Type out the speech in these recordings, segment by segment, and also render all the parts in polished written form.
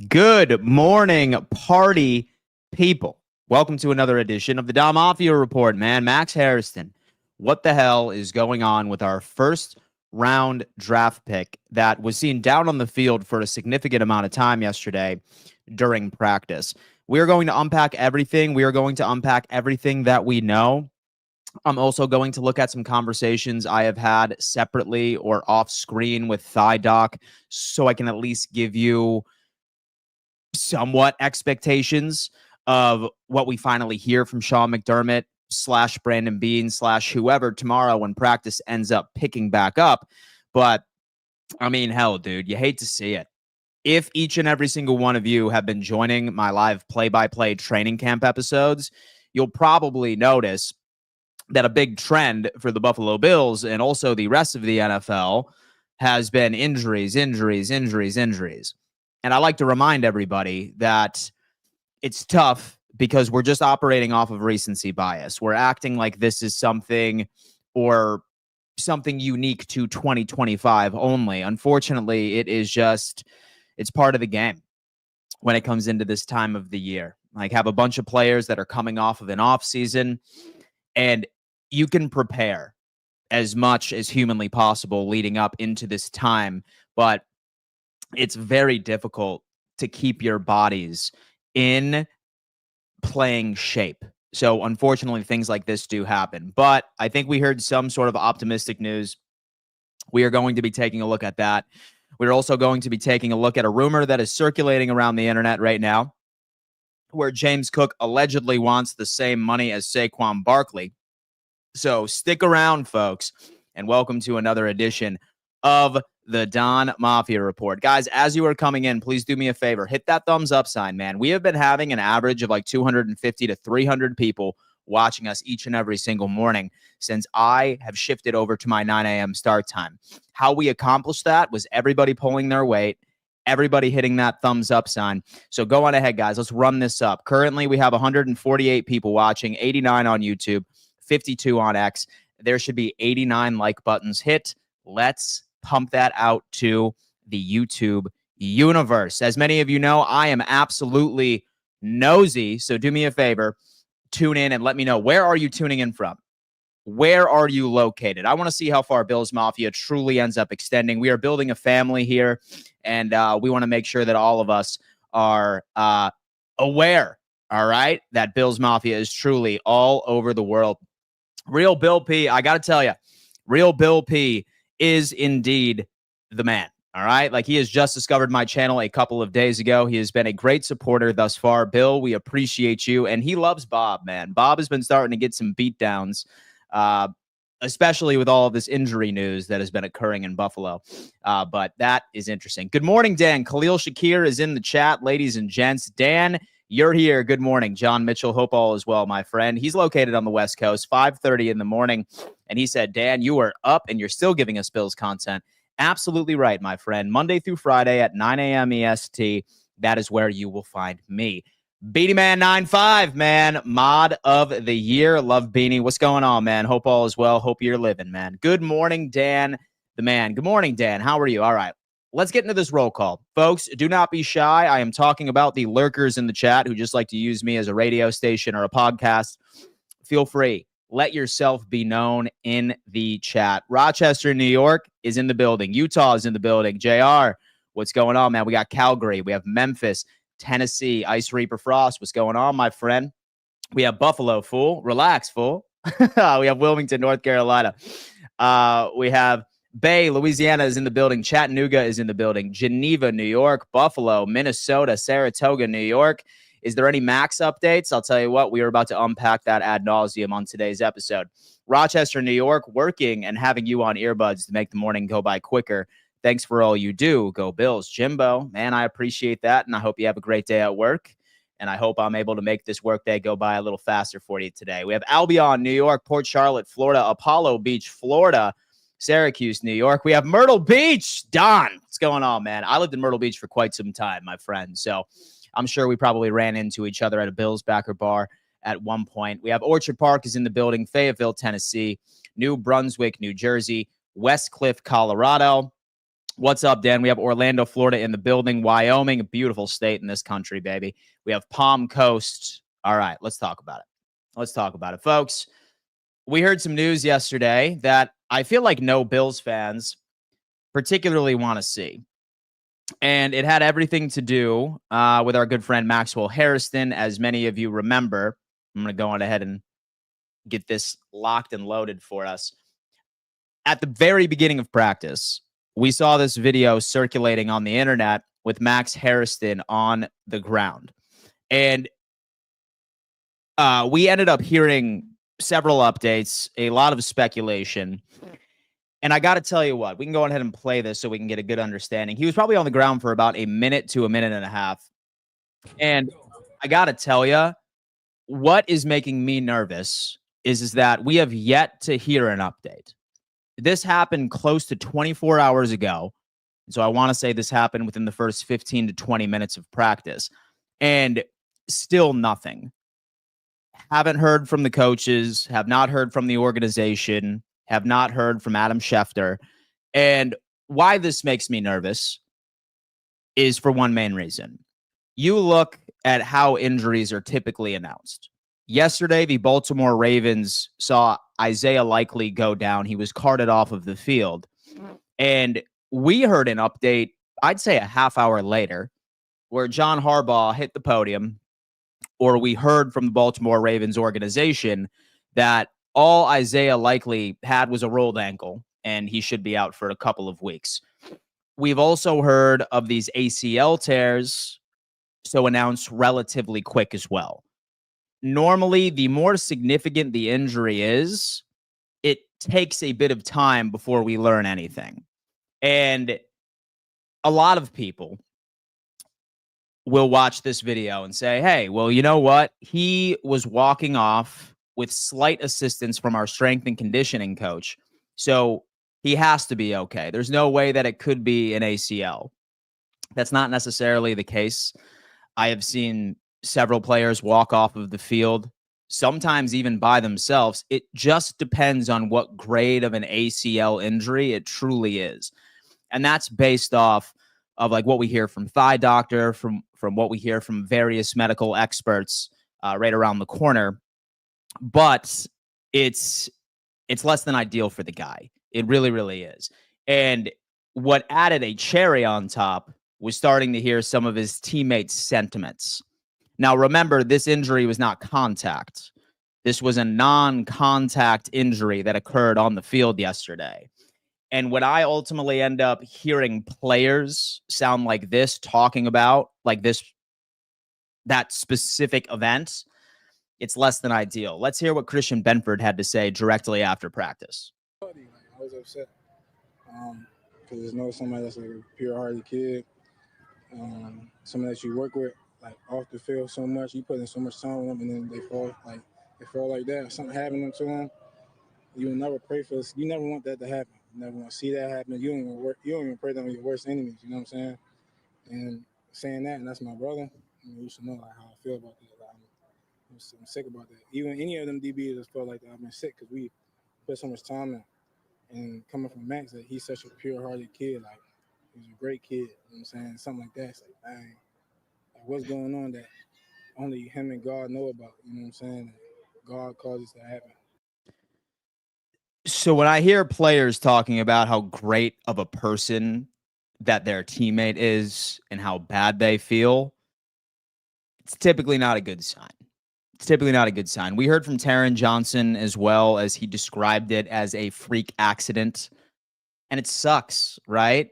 Good morning, party people. Welcome to another edition of the Mafia Report, man. Max Hairston. What the hell is going on with our first round draft pick that was seen down on the field for a significant amount of time yesterday during practice? We are going to unpack everything. We are going to unpack everything that we know. I'm also going to look at some conversations I have had separately or off screen with Thigh Doc so I can at least give you somewhat expectations of what we finally hear from Sean McDermott slash Brandon Bean slash whoever tomorrow when practice ends up picking back up. But I mean, hell, dude, you hate to see it. If each and every single one of you have been joining my live play-by-play training camp episodes, you'll probably notice that a big trend for the Buffalo Bills and also the rest of the NFL has been injuries. And I like to remind everybody that it's tough because we're just operating off of recency bias. We're acting like this is something unique to 2025 only. Unfortunately, it's part of the game when it comes into this time of the year. Like, have a bunch of players that are coming off of an off season, and you can prepare as much as humanly possible leading up into this time, but it's very difficult to keep your bodies in playing shape. So unfortunately, things like this do happen. But I think we heard some sort of optimistic news. We are going to be taking a look at that. We're also going to be taking a look at a rumor that is circulating around the internet right now, where James Cook allegedly wants the same money as Saquon Barkley. So stick around, folks, and welcome to another edition of the Don Mafia Report. Guys, as you are coming in, please do me a favor. Hit that thumbs up sign, man. We have been having an average of like 250 to 300 people watching us each and every single morning since I have shifted over to my 9 a.m. start time. How we accomplished that was everybody pulling their weight, everybody hitting that thumbs up sign. So go on ahead, guys. Let's run this up. Currently, we have 148 people watching, 89 on YouTube, 52 on X. There should be 89 like buttons hit. Let's pump that out to the YouTube universe. As many of you know, I am absolutely nosy. So do me a favor, tune in and let me know, where are you tuning in from? Where are you located? I want to see how far Bills Mafia truly ends up extending. We are building a family here, and we want to make sure that all of us are aware, all right, that Bills Mafia is truly all over the world. Real Bill P, I got to tell you, Real Bill P is indeed the man. All right. Like, he has just discovered my channel a couple of days ago. He has been a great supporter thus far. Bill, we appreciate you. And he loves Bob, man. Bob has been starting to get some beatdowns, especially with all of this injury news that has been occurring in Buffalo. But that is interesting. Good morning, Dan. Khalil Shakir is in the chat, ladies and gents. Dan, you're here. Good morning. John Mitchell, hope all is well, my friend. He's located on the West Coast, 5:30 in the morning. And he said, Dan, you are up and you're still giving us Bills content. Absolutely right, my friend. Monday through Friday at 9 a.m. EST. That is where you will find me. Beanie Man 95, man. Mod of the year. Love Beanie. What's going on, man? Hope all is well. Hope you're living, man. Good morning, Dan, the man. Good morning, Dan. How are you? All right. Let's get into this roll call. Folks, do not be shy. I am talking about the lurkers in the chat who just like to use me as a radio station or a podcast. Feel free. Let yourself be known in the chat. Rochester, New York is in the building. Utah is in the building. JR, what's going on, man? We got Calgary. We have Memphis, Tennessee, Ice Reaper Frost. What's going on, my friend? We have Buffalo, fool. Relax, fool. We have Wilmington, North Carolina. We have Bay, Louisiana is in the building. Chattanooga is in the building. Geneva, New York. Buffalo, Minnesota, Saratoga, New York. Is there any Max updates? I'll tell you what, we are about to unpack that ad nauseum on today's episode. Rochester, New York, working and having you on earbuds to make the morning go by quicker. Thanks for all you do. Go Bills. Jimbo, man, I appreciate that, and I hope you have a great day at work, and I hope I'm able to make this workday go by a little faster for you today. We have Albion, New York, Port Charlotte, Florida, Apollo Beach, Florida, Syracuse, New York. We have Myrtle Beach. Don, what's going on, man? I lived in Myrtle Beach for quite some time, my friend, so I'm sure we probably ran into each other at a Bills backer bar at one point. We have Orchard Park is in the building, Fayetteville, Tennessee, New Brunswick, New Jersey, West Cliff, Colorado, What's up, Dan? We have Orlando, Florida in the building. Wyoming, a beautiful state in this country, baby. We have Palm Coast. All right, let's talk about it. Let's talk about it, folks. We heard some news yesterday that I feel like no Bills fans particularly want to see. And it had everything to do with our good friend Maxwell Hairston. As many of you remember, I'm going to go on ahead and get this locked and loaded for us. At the very beginning of practice, we saw this video circulating on the internet with Max Hairston on the ground. And we ended up hearing several updates, a lot of speculation. And I got to tell you what, we can go ahead and play this so we can get a good understanding. He was probably on the ground for about a minute to a minute and a half. And I got to tell you, what is making me nervous is that we have yet to hear an update. This happened close to 24 hours ago. So I want to say this happened within the first 15 to 20 minutes of practice. And still nothing. Haven't heard from the coaches, have not heard from the organization, have not heard from Adam Schefter. And why this makes me nervous is for one main reason. You look at how injuries are typically announced. Yesterday, the Baltimore Ravens saw Isaiah Likely go down. He was carted off of the field. And we heard an update, I'd say a half hour later, where John Harbaugh hit the podium, or we heard from the Baltimore Ravens organization that all Isaiah Likely had was a rolled ankle, and he should be out for a couple of weeks. We've also heard of these ACL tears, so announced relatively quick as well. Normally, the more significant the injury is, it takes a bit of time before we learn anything. And a lot of people will watch this video and say, hey, well, you know what? He was walking off with slight assistance from our strength and conditioning coach. So he has to be okay. There's no way that it could be an ACL. That's not necessarily the case. I have seen several players walk off of the field, sometimes even by themselves. It just depends on what grade of an ACL injury it truly is. And that's based off of like what we hear from thigh doctor, from what we hear from various medical experts right around the corner. But it's less than ideal for the guy. It really, really is. And what added a cherry on top was starting to hear some of his teammates' sentiments. Now, remember, this injury was not contact. This was a non-contact injury that occurred on the field yesterday. And when I ultimately end up hearing players sound like this, talking about like this, that specific event, it's less than ideal. Let's hear what Christian Benford had to say directly after practice. I was upset because there's no somebody that's like a pure-hearted kid, someone that you work with like off the field so much, you put in so much time with them, and then they fall like that. If something happened to them, you will never pray for this. You never want that to happen. You never want to see that happen. You don't even pray them with your worst enemies. You know what I'm saying? And saying that, and that's my brother. You should know like how I feel about that. Like, I'm sick about that. Even any of them DBs just felt like that. I've been sick because we put so much time in. And coming from Max, that he's such a pure-hearted kid. Like, he's a great kid. You know what I'm saying? Something like that. It's like, dang. Like, what's going on that only him and God know about? You know what I'm saying? God caused it to happen. So when I hear players talking about how great of a person that their teammate is and how bad they feel, it's typically not a good sign. It's typically not a good sign. We heard from Taron Johnson as well, as he described it as a freak accident. And it sucks, right?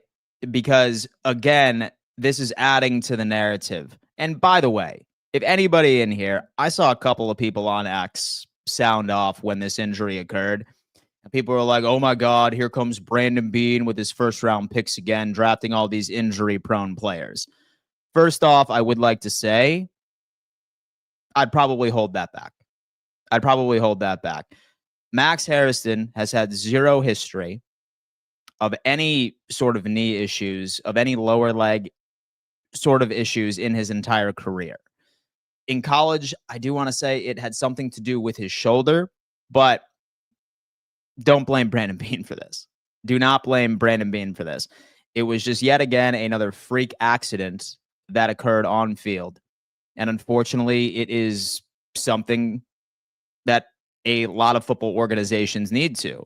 Because, again, this is adding to the narrative. And by the way, if anybody in here, I saw a couple of people on X sound off when this injury occurred. And people were like, oh my God, here comes Brandon Beane with his first round picks again, drafting all these injury prone players. First off, I would like to say, I'd probably hold that back. Max Hairston has had zero history of any sort of knee issues, of any lower leg sort of issues in his entire career. In college, I do want to say it had something to do with his shoulder, but don't blame Brandon Beane for this. Do not blame Brandon Beane for this. It was just yet again another freak accident that occurred on field. And unfortunately, it is something that a lot of football organizations need to.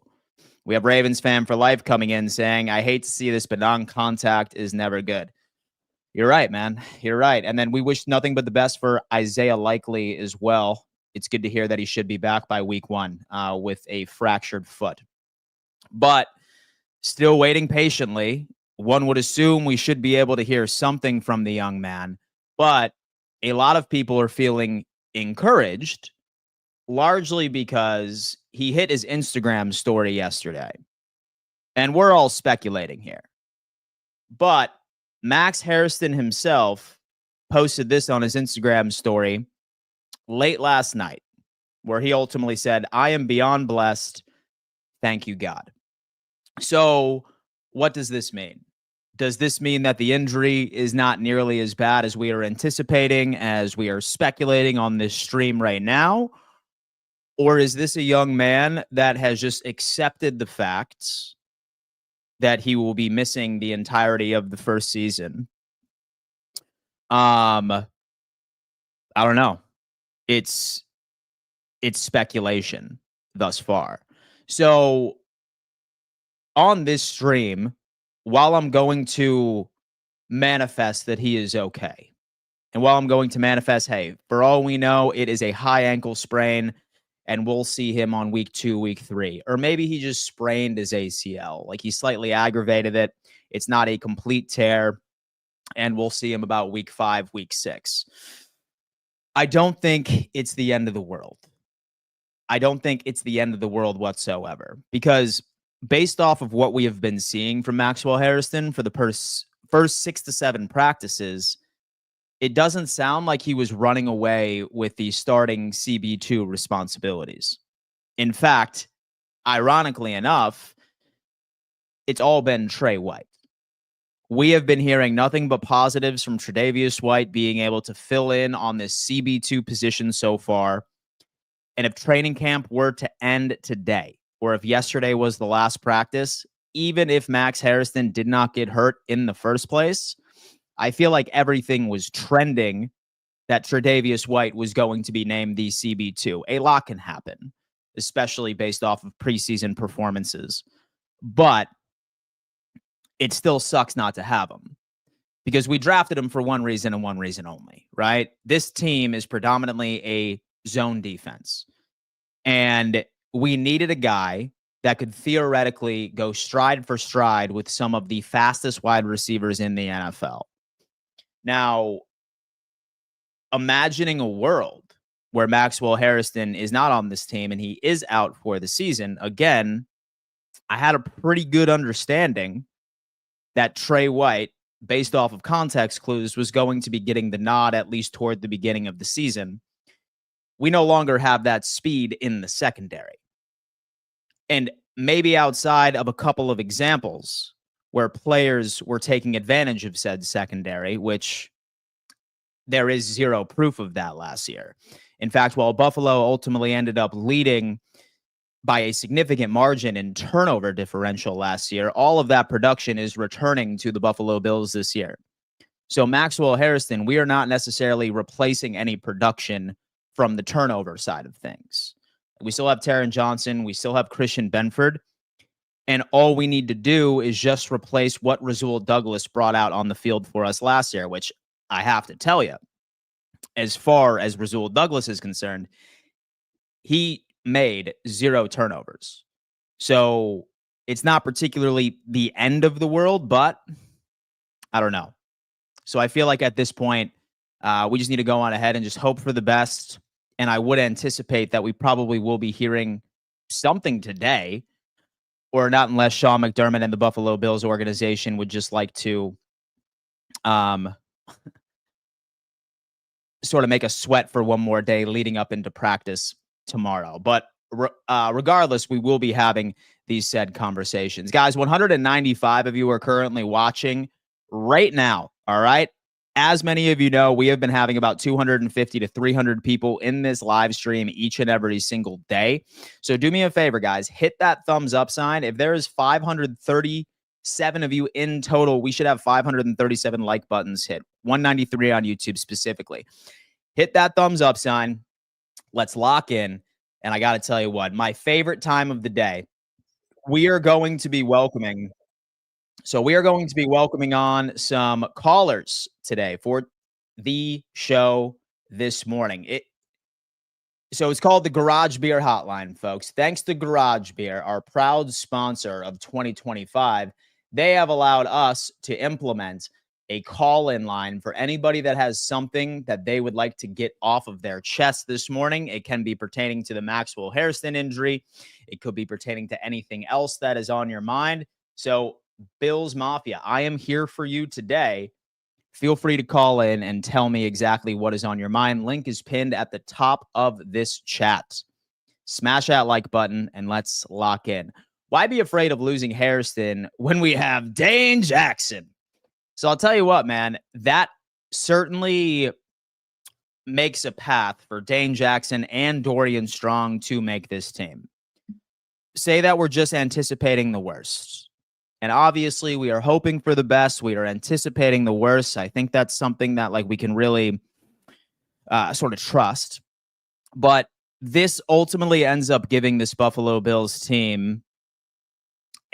We have Ravens fan for life coming in saying, I hate to see this, but non-contact is never good. You're right, man. You're right. And then we wish nothing but the best for Isaiah Likely as well. It's good to hear that he should be back by week 1 with a fractured foot. But still waiting patiently. One would assume we should be able to hear something from the young man. But a lot of people are feeling encouraged, largely because he hit his Instagram story yesterday. And we're all speculating here. But Max Hairston himself posted this on his Instagram story late last night, where he ultimately said, I am beyond blessed. Thank you, God. So what does this mean? Does this mean that the injury is not nearly as bad as we are anticipating, as we are speculating on this stream right now? Or is this a young man that has just accepted the facts that he will be missing the entirety of the first season? I don't know. It's speculation thus far. So on this stream, while I'm going to manifest that he is okay, and while I'm going to manifest, hey, for all we know, it is a high ankle sprain, and we'll see him on week 2, week 3. Or maybe he just sprained his ACL. Like he slightly aggravated it. It's not a complete tear, and we'll see him about week 5, week 6. I don't think it's the end of the world. I don't think it's the end of the world whatsoever, because based off of what we have been seeing from Maxwell Hairston for the first 6 to 7 practices, it doesn't sound like he was running away with the starting CB2 responsibilities. In fact, ironically enough, it's all been Trey White. We have been hearing nothing but positives from Tre'Davious White being able to fill in on this CB2 position so far. And if training camp were to end today, or if yesterday was the last practice, even if Max Hairston did not get hurt in the first place, I feel like everything was trending that Tre'Davious White was going to be named the CB2. A lot can happen, especially based off of preseason performances. But it still sucks not to have him, because we drafted him for one reason and one reason only, right? This team is predominantly a zone defense, and we needed a guy that could theoretically go stride for stride with some of the fastest wide receivers in the NFL. Now, imagining a world where Maxwell Hairston is not on this team and he is out for the season, again, I had a pretty good understanding that Trey White, based off of context clues, was going to be getting the nod at least toward the beginning of the season. We no longer have that speed in the secondary. And maybe outside of a couple of examples where players were taking advantage of said secondary, which there is zero proof of that last year. In fact, while Buffalo ultimately ended up leading by a significant margin in turnover differential last year, all of that production is returning to the Buffalo Bills this year. So Maxwell Hairston, we are not necessarily replacing any production from the turnover side of things. We still have Taron Johnson. We still have Christian Benford. And all we need to do is just replace what Rasul Douglas brought out on the field for us last year, which I have to tell you, as far as Rasul Douglas is concerned, he made 0 turnovers. So it's not particularly the end of the world, but I don't know. So I feel like at this point, we just need to go on ahead and just hope for the best. And I would anticipate that we probably will be hearing something today, or not unless Sean McDermott and the Buffalo Bills organization would just like to sort of make a sweat for one more day leading up into practice tomorrow. But regardless, we will be having these said conversations. Guys, 195 of you are currently watching right now, all right? As many of you know, we have been having about 250 to 300 people in this live stream each and every single day. So do me a favor, guys. Hit that thumbs up sign. If there is 530 7 of you in total. We should have 537 like buttons hit, 193 on YouTube specifically. Hit that thumbs up sign. Let's lock in. And I got to tell you what, my favorite time of the day, we are going to be welcoming. So we are going to be welcoming on some callers today for the show this morning. So it's called the Garage Beer Hotline, folks. Thanks to Garage Beer, our proud sponsor of 2025. They have allowed us to implement a call-in line for anybody that has something that they would like to get off of their chest this morning. It can be pertaining to the Maxwell Hairston injury. It could be pertaining to anything else that is on your mind. So Bills Mafia, I am here for you today. Feel free to call in and tell me exactly what is on your mind. Link is pinned at the top of this chat. Smash that like button and let's lock in. Why be afraid of losing Hairston when we have Dane Jackson? So I'll tell you what, man, that certainly makes a path for Dane Jackson and Dorian Strong to make this team. Say that we're just anticipating the worst. And obviously, we are hoping for the best. We are anticipating the worst. I think that's something that we can really sort of trust. But this ultimately ends up giving this Buffalo Bills team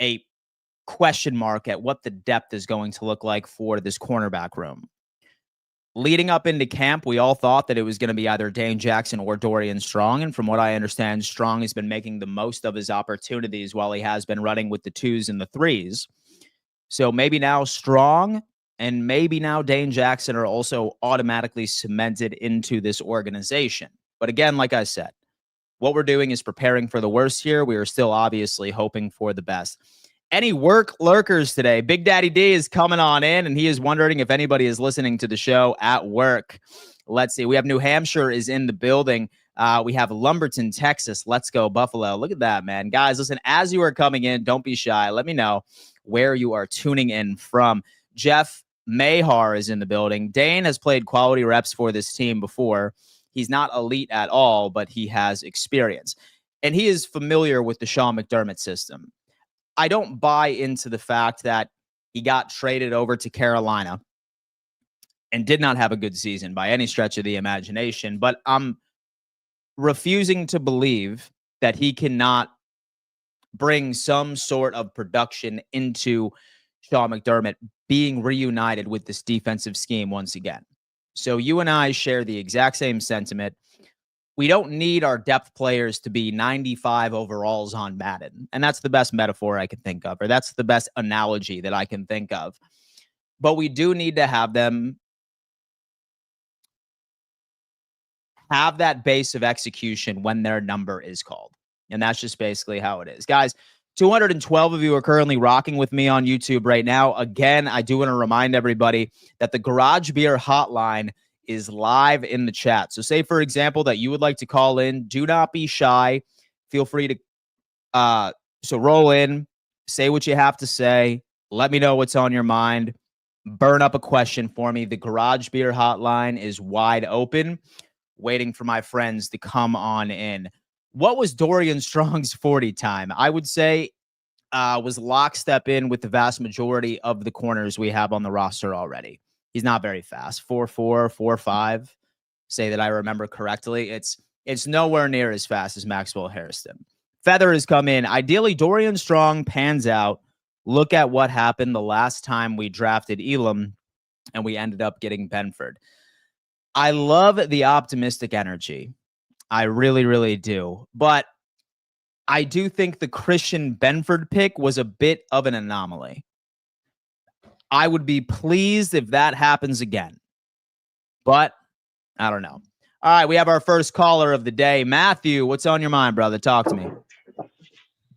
a question mark at what the depth is going to look like for this cornerback room. Leading up into camp, we all thought that it was going to be either Dane Jackson or Dorian Strong. And from what I understand, Strong has been making the most of his opportunities while he has been running with the 2s and the 3s. So maybe now Strong and maybe now Dane Jackson are also automatically cemented into this organization. But again, like I said, what we're doing is preparing for the worst here. We are still obviously hoping for the best. Any work lurkers today? Big Daddy D is coming on in, and he is wondering if anybody is listening to the show at work. Let's see. We have New Hampshire is in the building. We have Lumberton, Texas. Let's go, Buffalo. Look at that, man. Guys, listen, as you are coming in, don't be shy. Let me know where you are tuning in from. Jeff Mahar is in the building. Dane has played quality reps for this team before. He's not elite at all, but he has experience. And he is familiar with the Sean McDermott system. I don't buy into the fact that he got traded over to Carolina and did not have a good season by any stretch of the imagination, but I'm refusing to believe that he cannot bring some sort of production into Sean McDermott being reunited with this defensive scheme once again. So you and I share the exact same sentiment. We don't need our depth players to be 95 overalls on Madden. And that's the best metaphor I can think of, or that's the best analogy that I can think of. But we do need to have them have that base of execution when their number is called. And that's just basically how it is. Guys, 212 of you are currently rocking with me on YouTube right now. Again, I do want to remind everybody that the Garage Beer Hotline is live in the chat. So say, for example, that you would like to call in. Do not be shy. Feel free to roll in, say what you have to say. Let me know what's on your mind. Burn up a question for me. The Garage Beer Hotline is wide open, waiting for my friends to come on in. What was Dorian Strong's 40 time? I would say was lockstep in with the vast majority of the corners we have on the roster already. He's not very fast. 4.4, 4.5. Say that I remember correctly. It's nowhere near as fast as Maxwell Hairston. Feather has come in. Ideally, Dorian Strong pans out. Look at what happened the last time we drafted Elam, and we ended up getting Benford. I love the optimistic energy. I really, really do. But I do think the Christian Benford pick was a bit of an anomaly. I would be pleased if that happens again. But I don't know. All right, we have our first caller of the day. Matthew, what's on your mind, brother? Talk to me.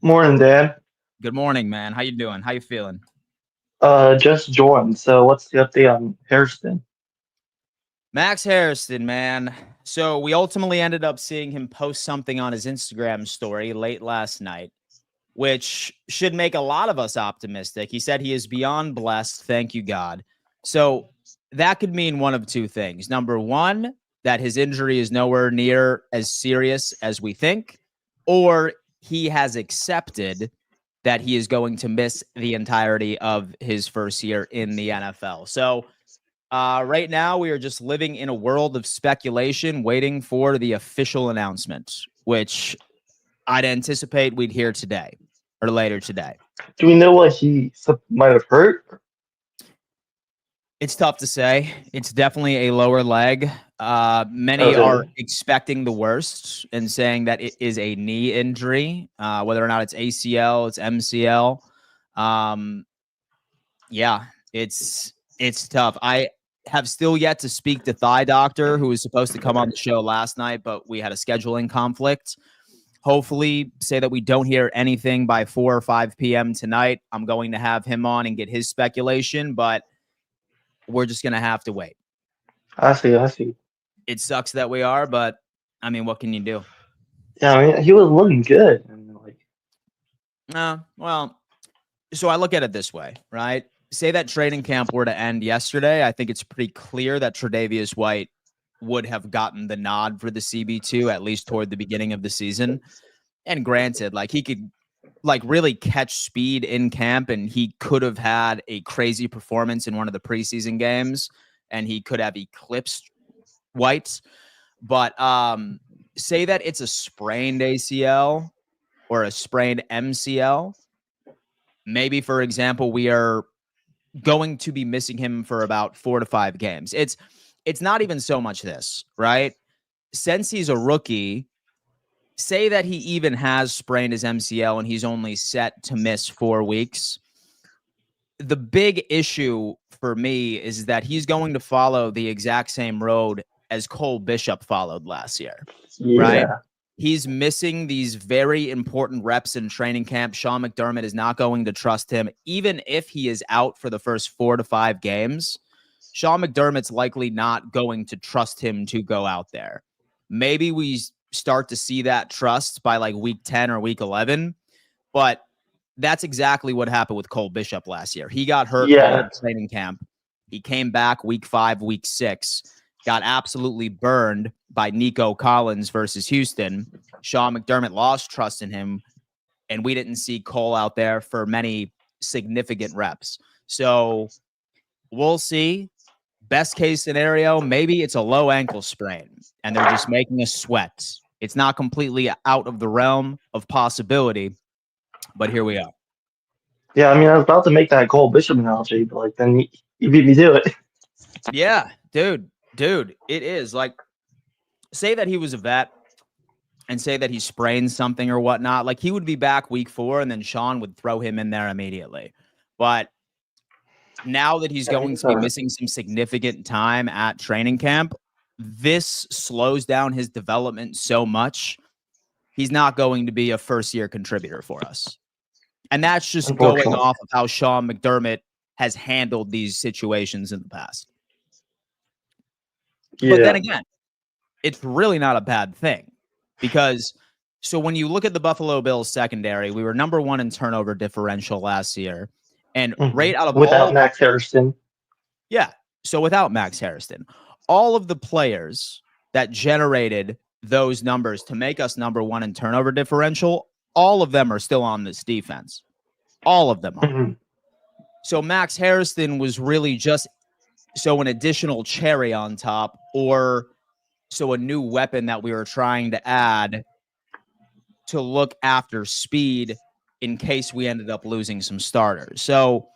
Morning, Dan. Good morning, man. How you doing? How you feeling? Just joined. So what's the update on Hairston? Max Hairston, man. So we ultimately ended up seeing him post something on his Instagram story late last night, which should make a lot of us optimistic. He said he is beyond blessed. Thank you, God. So that could mean one of two things. Number one, that his injury is nowhere near as serious as we think, or he has accepted that he is going to miss the entirety of his first year in the NFL. So right now, we are just living in a world of speculation, waiting for the official announcement, which I'd anticipate we'd hear today or later today. Do we know what he might have hurt? It's tough to say. It's definitely a lower leg. Many Okay. are expecting the worst and saying that it is a knee injury, whether or not it's ACL, it's MCL. Yeah, it's tough. I have still yet to speak to Thigh Doctor, who was supposed to come on the show last night, but we had a scheduling conflict. Hopefully, say that we don't hear anything by 4 or 5 p.m. tonight. I'm going to have him on and get his speculation, but we're just going to have to wait. I see. It sucks that we are, but I mean, what can you do? Yeah, I mean, he was looking good. And Well, so I look at it this way, right? Say that training camp were to end yesterday. I think it's pretty clear that Tre'Davious White would have gotten the nod for the CB2 at least toward the beginning of the season. And granted, like he could like really catch speed in camp, and he could have had a crazy performance in one of the preseason games, and he could have eclipsed White. But say that it's a sprained ACL or a sprained MCL. Maybe, for example, we are going to be missing him for about 4 to 5 games. It's not even so much this, right? Since he's a rookie, say that he even has sprained his MCL and he's only set to miss 4 weeks. The big issue for me is that he's going to follow the exact same road as Cole Bishop followed last year, right? yeah. He's missing these very important reps in training camp. Sean McDermott is not going to trust him. Even if he is out for the first 4 to 5 games, Sean McDermott's likely not going to trust him to go out there. Maybe we start to see that trust by like week 10 or week 11, but that's exactly what happened with Cole Bishop last year. He got hurt all of training camp. He came back week 5, week 6, got absolutely burned by Nico Collins versus Houston. Sean McDermott lost trust in him, and we didn't see Cole out there for many significant reps. So we'll see. Best case scenario, maybe it's a low ankle sprain, and they're just making us sweat. It's not completely out of the realm of possibility, but here we are. Yeah, I mean, I was about to make that Cole Bishop analogy, but like then you beat me to it. Yeah, dude, it is like, say that he was a vet and say that he sprained something or whatnot. Like he would be back week 4 and then Sean would throw him in there immediately. But now that he's going to be missing some significant time at training camp, this slows down his development so much. He's not going to be a first-year contributor for us. And that's just going off of how Sean McDermott has handled these situations in the past. Yeah. But then again, it's really not a bad thing because so when you look at the Buffalo Bills secondary, we were number 1 in turnover differential last year. And right out of without Max Hairston. Yeah. So without Max Hairston, all of the players that generated those numbers to make us number 1 in turnover differential, all of them are still on this defense. All of them are. So Max Hairston was really just so an additional cherry on top, or so a new weapon that we were trying to add to look after speed in case we ended up losing some starters. So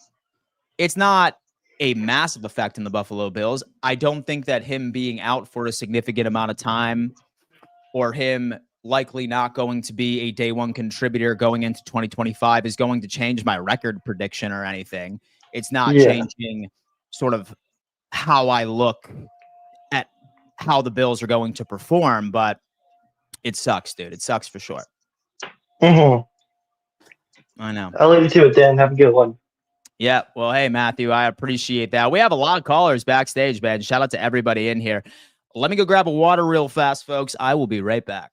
it's not a massive effect in the Buffalo Bills. I don't think that him being out for a significant amount of time or him likely not going to be a day 1 contributor going into 2025 is going to change my record prediction or anything. It's not changing sort of how I look at how the Bills are going to perform, but it sucks, dude. It sucks for sure. I know. I'll leave you to it, Dan. Have a good one. Yeah. Well, hey, Matthew, I appreciate that. We have a lot of callers backstage, man. Shout out to everybody in here. Let me go grab a water real fast, folks. I will be right back.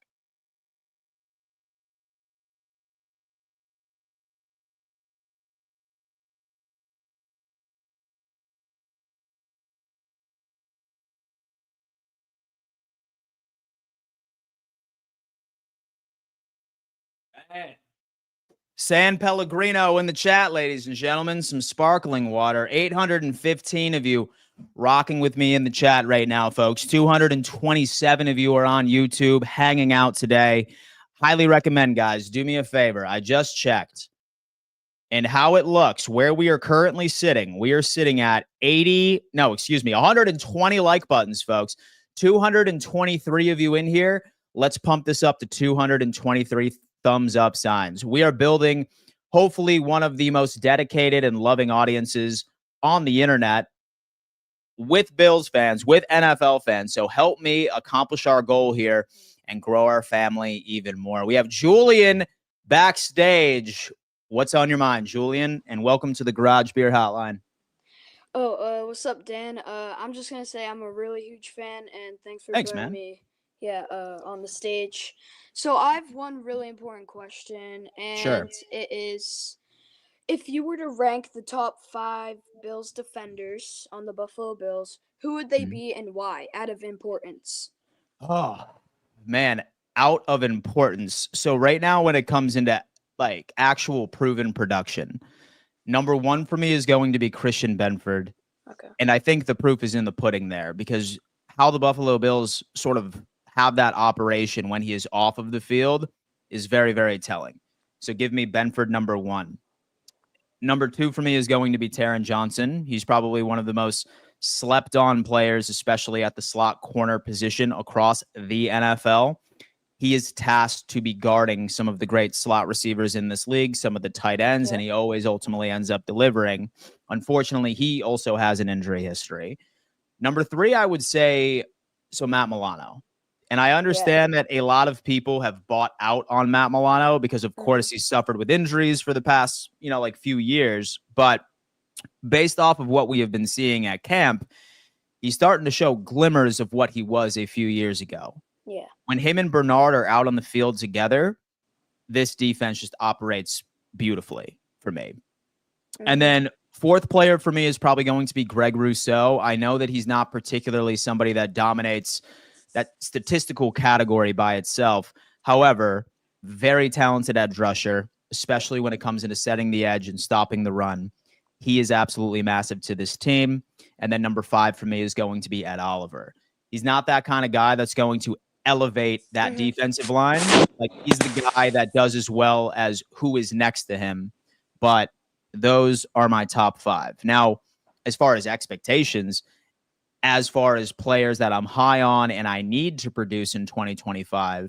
Hey. San Pellegrino in the chat, ladies and gentlemen. Some sparkling water. 815 of you rocking with me in the chat right now, folks. 227 of you are on YouTube hanging out today. Highly recommend, guys, do me a favor. I just checked. And how it looks, where we are currently sitting, we are sitting at 120 like buttons, folks. 223 of you in here. Let's pump this up to 223 thumbs up signs. We are building, hopefully, one of the most dedicated and loving audiences on the internet with Bills fans, with NFL fans. So help me accomplish our goal here and grow our family even more. We have Julian backstage. What's on your mind, Julian? And welcome to the Garage Beer Hotline. What's up, Dan? I'm just gonna say I'm a really huge fan, and thanks for putting me, on the stage. So I have one really important question, and it is, if you were to rank the top 5 Bills defenders on the Buffalo Bills, who would they be and why, out of importance? Oh, man, out of importance. So right now, when it comes into like actual proven production, number 1 for me is going to be Christian Benford. Okay. And I think the proof is in the pudding there, because how the Buffalo Bills sort of have that operation when he is off of the field is very, very telling. So give me Benford number 1. Number 2 for me is going to be Taron Johnson. He's probably one of the most slept on players, especially at the slot corner position across the NFL. He is tasked to be guarding some of the great slot receivers in this league, some of the tight ends, and he always ultimately ends up delivering. Unfortunately, he also has an injury history. Number 3, I would say, Matt Milano. And I understand that a lot of people have bought out on Matt Milano because, of course, he's suffered with injuries for the past, few years. But based off of what we have been seeing at camp, he's starting to show glimmers of what he was a few years ago. Yeah. When him and Bernard are out on the field together, this defense just operates beautifully for me. And then 4th player for me is probably going to be Greg Rousseau. I know that he's not particularly somebody that dominates that statistical category by itself. However, very talented edge rusher, especially when it comes into setting the edge and stopping the run. He is absolutely massive to this team. And then number 5 for me is going to be Ed Oliver. He's not that kind of guy that's going to elevate that defensive line. Like, he's the guy that does as well as who is next to him. But those are my top 5. Now, as far as expectations, as far as players that I'm high on and I need to produce in 2025,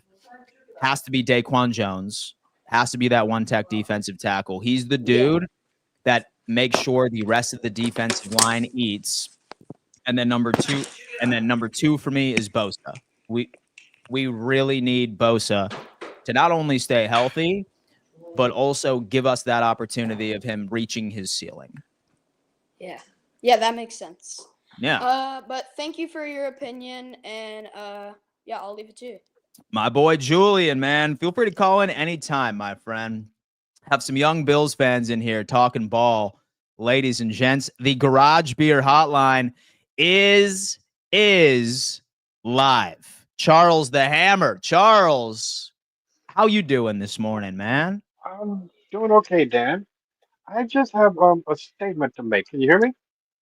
has to be Daquan Jones, has to be that one-tech defensive tackle. He's the dude that makes sure the rest of the defensive line eats. And then number 2 for me is Bosa. We really need Bosa to not only stay healthy, but also give us that opportunity of him reaching his ceiling. Yeah. Yeah, that makes sense. Yeah. But thank you for your opinion, and I'll leave it to you. My boy Julian, man, feel free to call in anytime, my friend. Have some young Bills fans in here talking ball. Ladies and gents, the Garage Beer Hotline is live. Charles the Hammer. Charles, how you doing this morning, man? I'm doing okay, Dan. I just have a statement to make. Can you hear me?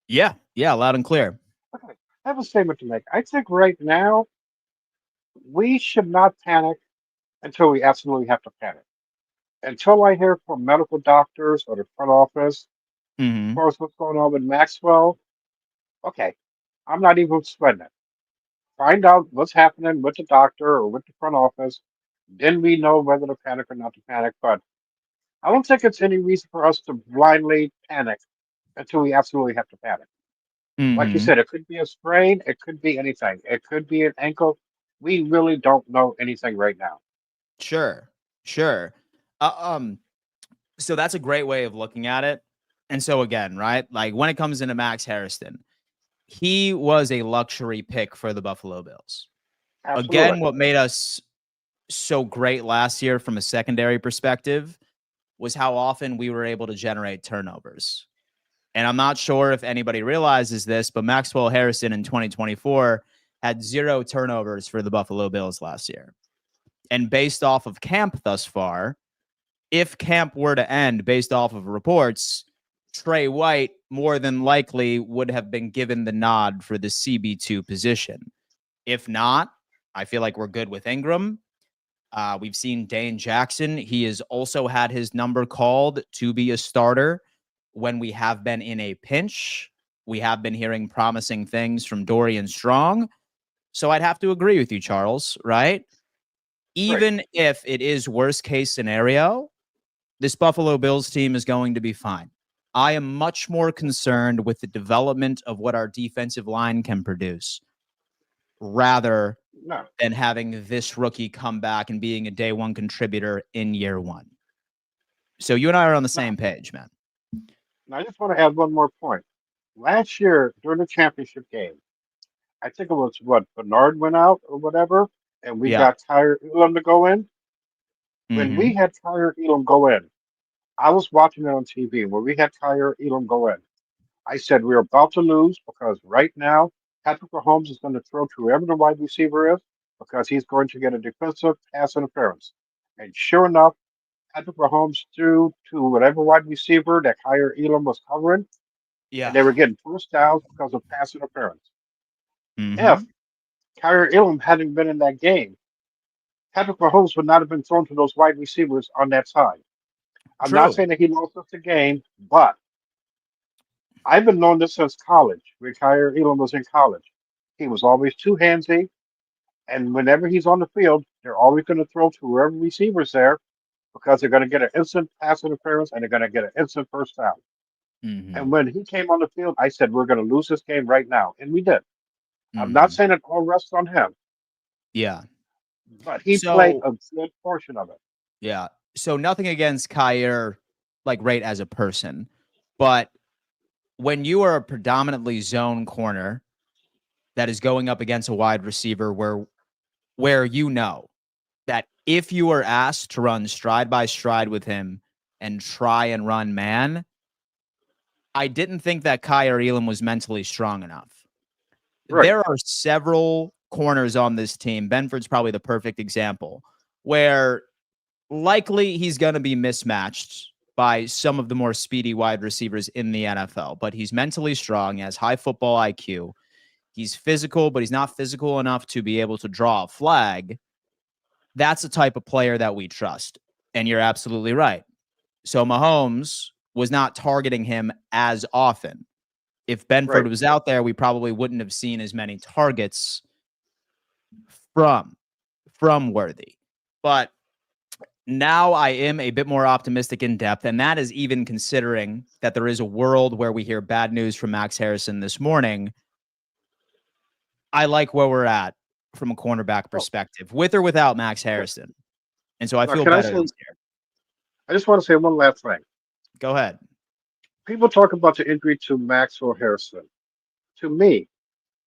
Yeah, loud and clear. Okay. I have a statement to make. I think right now we should not panic until we absolutely have to panic. Until I hear from medical doctors or the front office, as far as what's going on with Maxwell, okay, I'm not even sweating it. Find out what's happening with the doctor or with the front office. Then we know whether to panic or not to panic. But I don't think it's any reason for us to blindly panic until we absolutely have to panic. Like you said, it could be a sprain, it could be anything, it could be an ankle. We really don't know anything right now. Sure. So that's a great way of looking at it. And so again, right, like when it comes into Max Hairston, he was a luxury pick for the Buffalo Bills. Absolutely. Again, what made us so great last year from a secondary perspective was how often we were able to generate turnovers. And I'm not sure if anybody realizes this, but Maxwell Hairston in 2024 had 0 turnovers for the Buffalo Bills last year. And based off of camp thus far, if camp were to end based off of reports, Trey White more than likely would have been given the nod for the CB2 position. If not, I feel like we're good with Ingram. We've seen Dane Jackson. He has also had his number called to be a starter when we have been in a pinch. We have been hearing promising things from Dorian Strong. So I'd have to agree with you, Charles, right? Even if it is worst case scenario, this Buffalo Bills team is going to be fine. I am much more concerned with the development of what our defensive line can produce rather than having this rookie come back and being a day one contributor in year one. So you and I are on the same page, man. Now, I just want to add one more point. Last year, during the championship game, I think it was Bernard went out or whatever, and we got Tyre Elam to go in. When we had Tyre Elam go in, I was watching it on TV. When we had Tyre Elam go in, I said we're about to lose because right now Patrick Mahomes is going to throw to whoever the wide receiver is because he's going to get a defensive pass interference. And sure enough, Patrick Mahomes threw to whatever wide receiver that Tyre Elam was covering, and they were getting first downs because of pass interference. If Tyre Elam hadn't been in that game, Patrick Mahomes would not have been thrown to those wide receivers on that side. I'm not saying that he lost us the game, but I've been knowing this since college. When Tyre Elam was in college, he was always too handsy, and whenever he's on the field, they're always going to throw to whoever receiver's there because they're going to get an instant pass interference and they're going to get an instant first down. And when he came on the field, I said, we're going to lose this game right now. And we did. I'm not saying it all rests on him. Yeah. But he played a good portion of it. Yeah. So nothing against Kyer, like right as a person. But when you are a predominantly zone corner that is going up against a wide receiver where you know that if you are asked to run stride by stride with him and try and run man, I didn't think that Kyer Elam was mentally strong enough. There are several corners on this team. Benford's probably the perfect example where likely he's going to be mismatched by some of the more speedy wide receivers in the NFL, but he's mentally strong. He has high football IQ. He's physical, but he's not physical enough to be able to draw a flag. That's the type of player that we trust. And you're absolutely right. So Mahomes was not targeting him as often. If Benford was out there, we probably wouldn't have seen as many targets from Worthy. But now I am a bit more optimistic in depth, and that is even considering that there is a world where we hear bad news from Max Hairston this morning. I like where we're at from a cornerback perspective, with or without Max Hairston. And so I feel better this year. I just want to say one last thing. Go ahead. People talk about the injury to Maxwell Hairston. To me,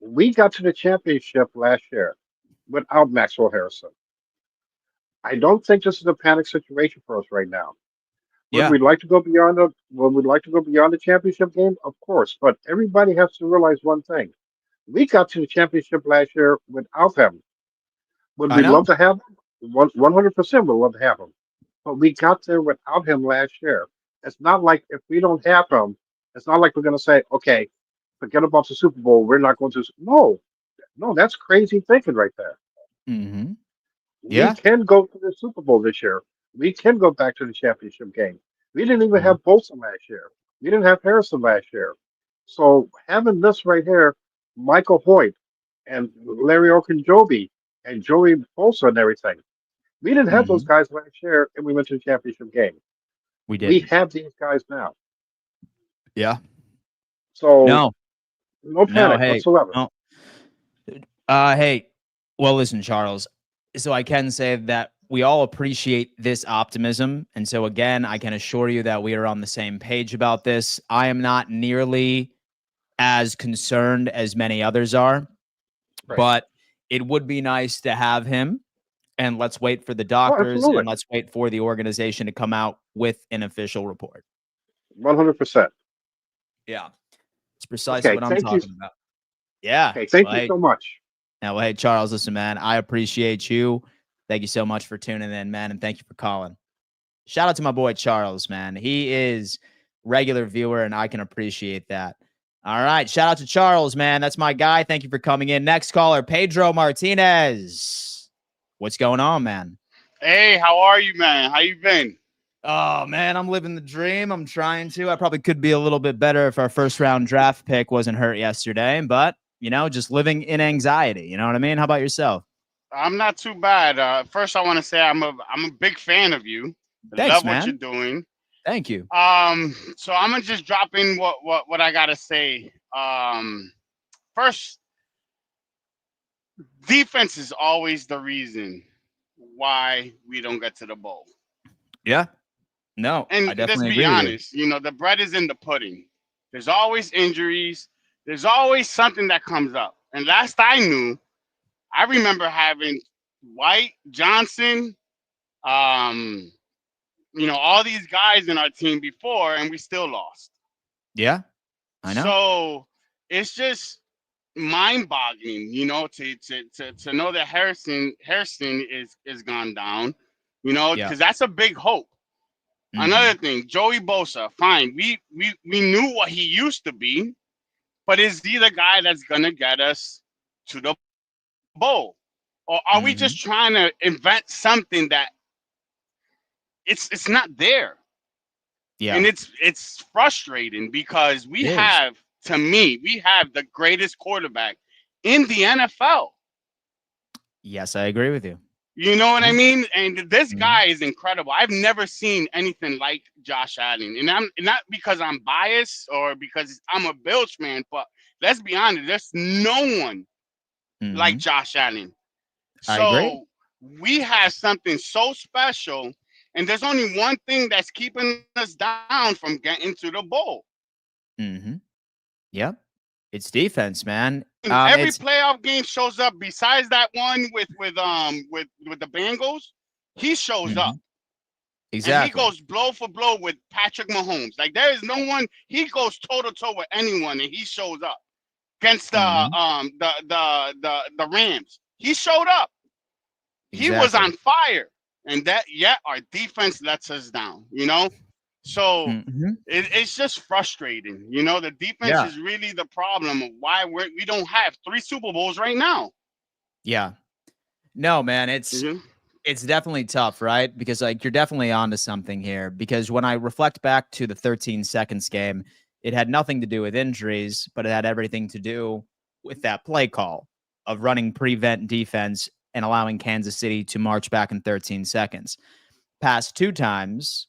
we got to the championship last year without Maxwell Hairston. I don't think this is a panic situation for us right now. Would we like to go beyond the championship game? Of course, but everybody has to realize one thing. We got to the championship last year without him. Would we love to have him? 100% would love to have him. But we got there without him last year. It's not like if we don't have him, it's not like we're going to say, okay, forget about the Super Bowl. We're not going to. No, that's crazy thinking right there. Mm-hmm. We can go to the Super Bowl this year. We can go back to the championship game. We didn't even have Bolson last year. We didn't have Harrison last year. So having this right here, Michael Hoyt and Larry Okunjobi and Joey Bosa and everything, we didn't have those guys last year, and we went to the championship game. We did. We have these guys now. Yeah. So no panic whatsoever. No. Hey, well, listen, Charles. So I can say that we all appreciate this optimism. And so, again, I can assure you that we are on the same page about this. I am not nearly as concerned as many others are, but it would be nice to have him. And let's wait for the doctors and let's wait for the organization to come out with an official report. 100%. Yeah. It's precisely what I'm talking about. Yeah. Okay, thank you so much. Now, well, hey, Charles, listen, man, I appreciate you. Thank you so much for tuning in, man, and thank you for calling. Shout out to my boy Charles, man. He is regular viewer, and I can appreciate that. All right. Shout out to Charles, man. That's my guy. Thank you for coming in. Next caller, Pedro Martinez. What's going on, man? Hey, how are you, man? How you been? Oh, man, I'm living the dream. I'm trying to. I probably could be a little bit better if our first round draft pick wasn't hurt yesterday, but, just living in anxiety. You know what I mean? How about yourself? I'm not too bad. First, I want to say I'm a big fan of you. Thanks, love man. what you're doing. Thank you. So I'm gonna just drop in what I gotta say. First, defense is always the reason why we don't get to the bowl. Yeah. No, and I definitely let's be agree honest. The bread is in the pudding. There's always injuries. There's always something that comes up. And last I knew, I remember having White, Johnson, all these guys in our team before, and we still lost. Yeah, I know. So it's just mind-boggling, to know that Hairston is gone down, because that's a big hope. Mm-hmm. Another thing, Joey Bosa, fine. We knew what he used to be, but is he the guy that's gonna get us to the bowl, or are we just trying to invent something that it's not there? Yeah, and it's frustrating because we have the greatest quarterback in the NFL. Yes, I agree with you. You know what I mean? And this guy is incredible. I've never seen anything like Josh Allen. And I'm not because I'm biased or because I'm a Bills fan, but let's be honest, there's no one like Josh Allen. So we have something so special, and there's only one thing that's keeping us down from getting to the bowl. Yep. It's defense, man. Every playoff game shows up. Besides that one with the Bengals, he shows up. Exactly. And he goes blow for blow with Patrick Mahomes. Like there is no one. He goes toe to toe with anyone, and he shows up against the Rams. He showed up. Exactly. He was on fire, and our defense lets us down. So it's just frustrating. The defense is really the problem of why we don't have 3 Super Bowls right now. Yeah. No, man, it's definitely tough, right? Because you're definitely onto something here. Because when I reflect back to the 13 seconds game, it had nothing to do with injuries, but it had everything to do with that play call of running prevent defense and allowing Kansas City to march back in 13 seconds. Past 2 times,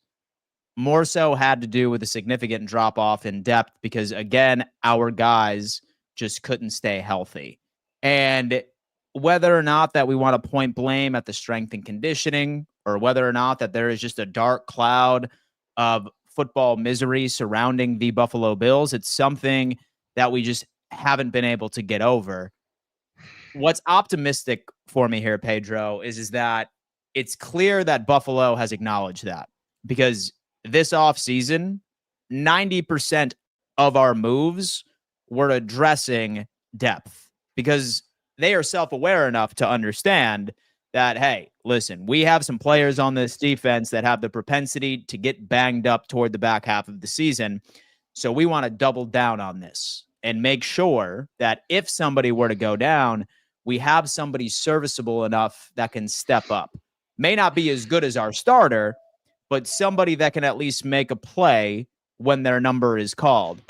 more so had to do with a significant drop off in depth because, again, our guys just couldn't stay healthy. And whether or not that we want to point blame at the strength and conditioning, or whether or not that there is just a dark cloud of football misery surrounding the Buffalo Bills, it's something that we just haven't been able to get over. What's optimistic for me here, Pedro, is that it's clear that Buffalo has acknowledged that, because this offseason, 90% of our moves were addressing depth, because they are self-aware enough to understand that, hey, listen, we have some players on this defense that have the propensity to get banged up toward the back half of the season. So we want to double down on this and make sure that if somebody were to go down, we have somebody serviceable enough that can step up. May not be as good as our starter, but somebody that can at least make a play when their number is called.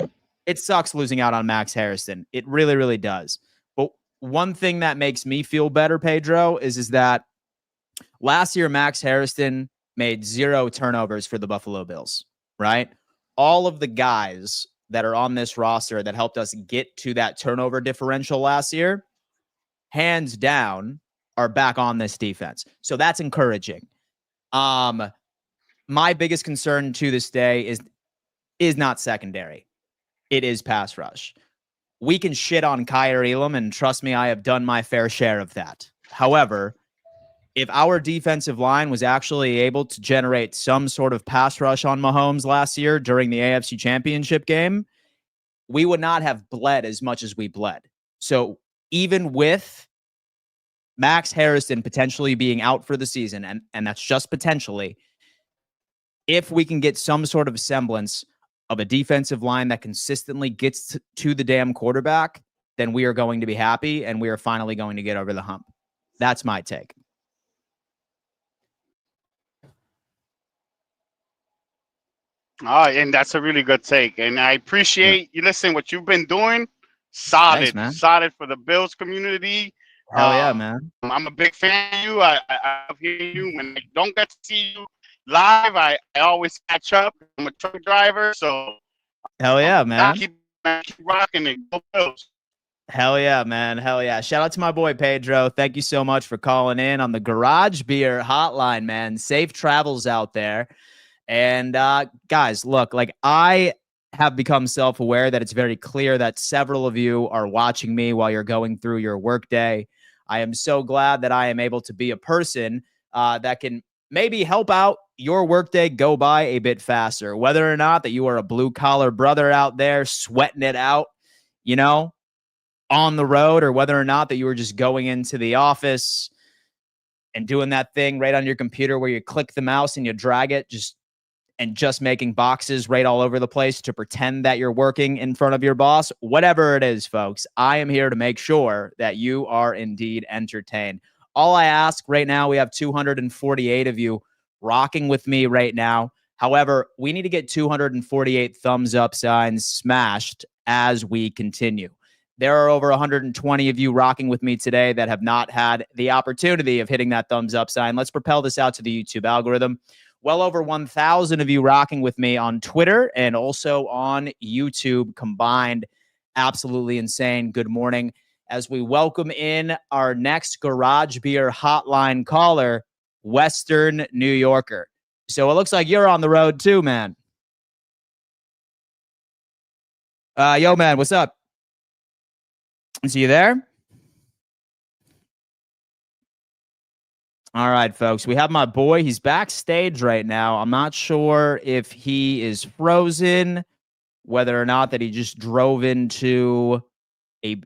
It sucks losing out on Max Hairston. It really, really does. But one thing that makes me feel better, Pedro, is that last year Max Hairston made 0 turnovers for the Buffalo Bills, right? All of the guys that are on this roster that helped us get to that turnover differential last year, hands down, are back on this defense. So that's encouraging. My biggest concern to this day is not secondary. It is pass rush. We can shit on Kyer Elam, and trust me, I have done my fair share of that. However, if our defensive line was actually able to generate some sort of pass rush on Mahomes last year during the AFC Championship game, we would not have bled as much as we bled. So even with Max Hairston potentially being out for the season, and that's just potentially, if we can get some sort of semblance of a defensive line that consistently gets to the damn quarterback, then we are going to be happy and we are finally going to get over the hump. That's my take. And that's a really good take. And I appreciate you. Listen, what you've been doing, solid. Thanks, man. Solid for the Bills community. Hell yeah, man. I'm a big fan of you. I hear you. When I don't get to see you live, I always catch up. I'm a truck driver, so hell yeah, man. Keep rocking it. Go Bills. Hell yeah, man. Hell yeah. Shout out to my boy Pedro. Thank you so much for calling in on the Garage Beer Hotline, man. Safe travels out there. And guys, look, like I have become self-aware that it's very clear that several of you are watching me while you're going through your workday. I am so glad that I am able to be a person that can maybe help out your workday go by a bit faster, whether or not that you are a blue-collar brother out there sweating it out, you know, on the road, or whether or not that you were just going into the office and doing that thing right on your computer where you click the mouse and you drag it, just making boxes right all over the place to pretend that you're working in front of your boss. Whatever it is, folks, I am here to make sure that you are indeed entertained. All I ask right now, we have 248 of you rocking with me right now. However, we need to get 248 thumbs up signs smashed as we continue. There are over 120 of you rocking with me today that have not had the opportunity of hitting that thumbs up sign. Let's propel this out to the YouTube algorithm. Well over 1,000 of you rocking with me on Twitter and also on YouTube combined. Absolutely insane. Good morning. As we welcome in our next Garage Beer Hotline caller, Western New Yorker. So it looks like you're on the road too, man. Yo, man, what's up? Is you there? All right, folks. We have my boy. He's backstage right now. I'm not sure if he is frozen, whether or not that he just drove into a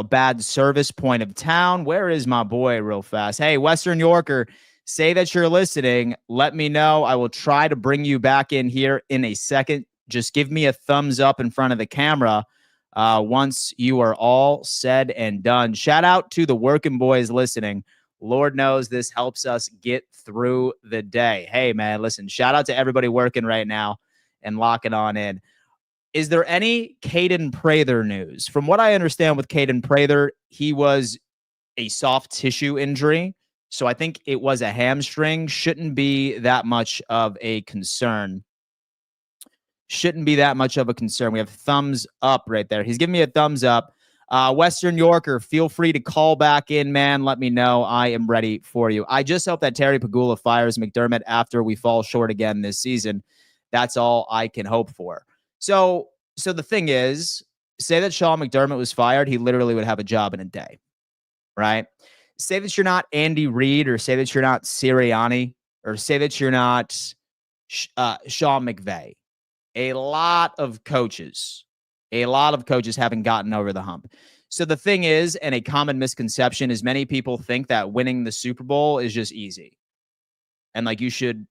bad service point of town. Where is my boy real fast? Hey, Western Yorker, say that you're listening. Let me know. I will try to bring you back in here in a second. Just give me a thumbs up in front of the camera once you are all said and done. Shout out to the working boys listening. Lord knows this helps us get through the day. Hey, man, listen, shout out to everybody working right now and locking on in. Is there any Caden Prather news? From what I understand with Caden Prather, he was a soft tissue injury. So I think it was a hamstring. Shouldn't be that much of a concern. Shouldn't be that much of a concern. We have thumbs up right there. He's giving me a thumbs up. Western Yorker, feel free to call back in, man. Let me know. I am ready for you. I just hope that Terry Pagula fires McDermott after we fall short again this season. That's all I can hope for. So the thing is, say that Sean McDermott was fired, he literally would have a job in a day, right? Say that you're not Andy Reid, or say that you're not Sirianni, or say that you're not Sean McVay. A lot of coaches haven't gotten over the hump. So the thing is, and a common misconception is many people think that winning the Super Bowl is just easy. And like you should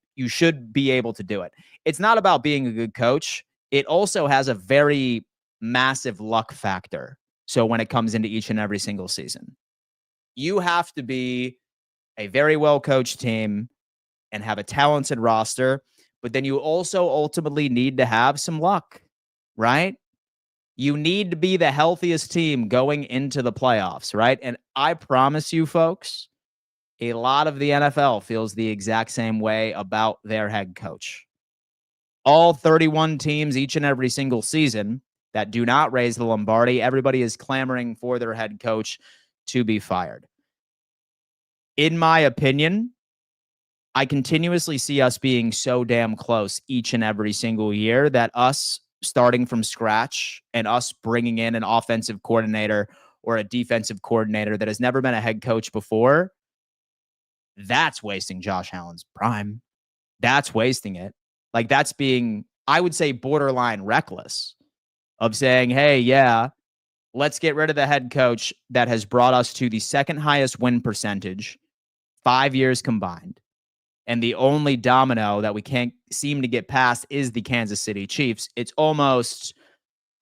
be able to do it. It's not about being a good coach. It also has a very massive luck factor. So when it comes into each and every single season, you have to be a very well-coached team and have a talented roster, but then you also ultimately need to have some luck, right? You need to be the healthiest team going into the playoffs, right? And I promise you, folks, a lot of the NFL feels the exact same way about their head coach. All 31 teams each and every single season that do not raise the Lombardi, everybody is clamoring for their head coach to be fired. In my opinion, I continuously see us being so damn close each and every single year that us starting from scratch and us bringing in an offensive coordinator or a defensive coordinator that has never been a head coach before, that's wasting Josh Allen's prime. That's wasting it. Like, that's being, I would say, borderline reckless of saying, hey, yeah, let's get rid of the head coach that has brought us to the second highest win percentage, 5 years combined. and the only domino that we can't seem to get past is the Kansas City Chiefs, it's almost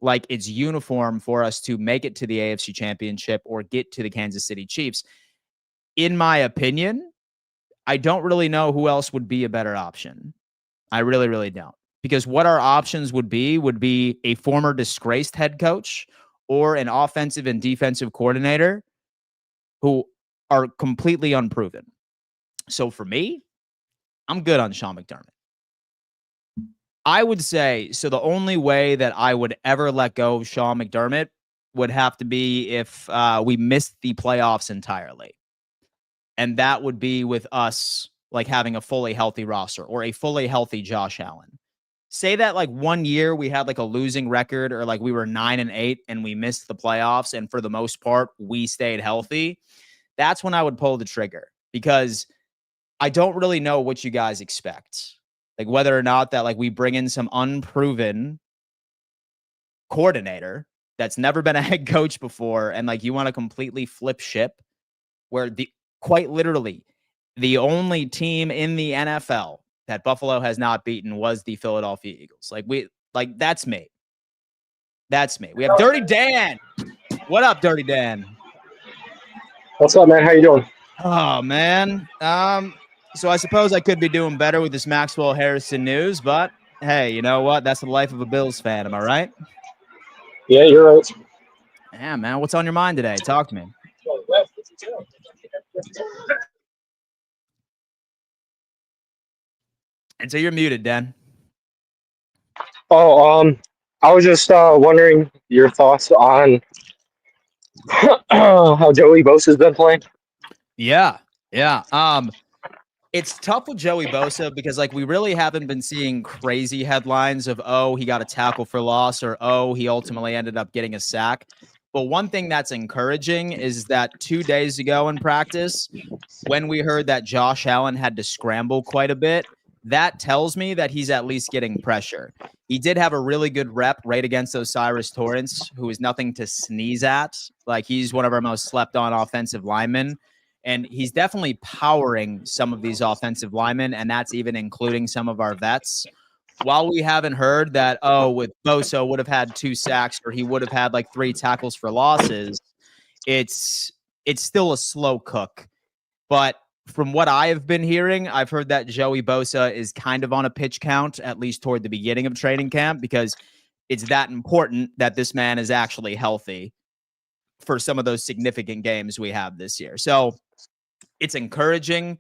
like it's uniform for us to make it to the AFC Championship or get to the Kansas City Chiefs. In my opinion, I don't really know who else would be a better option. I really, really don't. Because what our options would be a former disgraced head coach or an offensive and defensive coordinator who are completely unproven. So for me, I'm good on Sean McDermott. I would say, so the only way that I would ever let go of Sean McDermott would have to be if we missed the playoffs entirely. And that would be with us like having a fully healthy roster or a fully healthy Josh Allen. Say that like 1 year we had like a losing record or like we were 9-8 and we missed the playoffs. And for the most part, we stayed healthy. That's when I would pull the trigger because I don't really know what you guys expect. Like whether or not that like we bring in some unproven coordinator that's never been a head coach before and like you want to completely flip ship where quite literally the only team in the NFL that Buffalo has not beaten was the Philadelphia Eagles. That's me. That's me. We have Dirty Dan. What up, Dirty Dan? What's up, man? How you doing? Oh, man. So I suppose I could be doing better with this Maxwell Hairston news, but hey, you know what? That's the life of a Bills fan. Am I right? Yeah, you're right. Yeah, man. What's on your mind today? Talk to me. And so you're muted, Dan. Oh, I was just wondering your thoughts on how Joey Bosa's been playing. Yeah. It's tough with Joey Bosa because like we really haven't been seeing crazy headlines of, oh, he got a tackle for loss or, oh, he ultimately ended up getting a sack. But one thing that's encouraging is that 2 days ago in practice, when we heard that Josh Allen had to scramble quite a bit, that tells me that he's at least getting pressure. He did have a really good rep right against Osiris Torrance, who is nothing to sneeze at. Like he's one of our most slept on offensive linemen. And he's definitely powering some of these offensive linemen, and that's even including some of our vets. While we haven't heard that, oh, with Bosa would have had 2 sacks or he would have had like 3 tackles for losses, it's still a slow cook. But from what I have been hearing, I've heard that Joey Bosa is kind of on a pitch count, at least toward the beginning of training camp, because it's that important that this man is actually healthy for some of those significant games we have this year. So it's encouraging,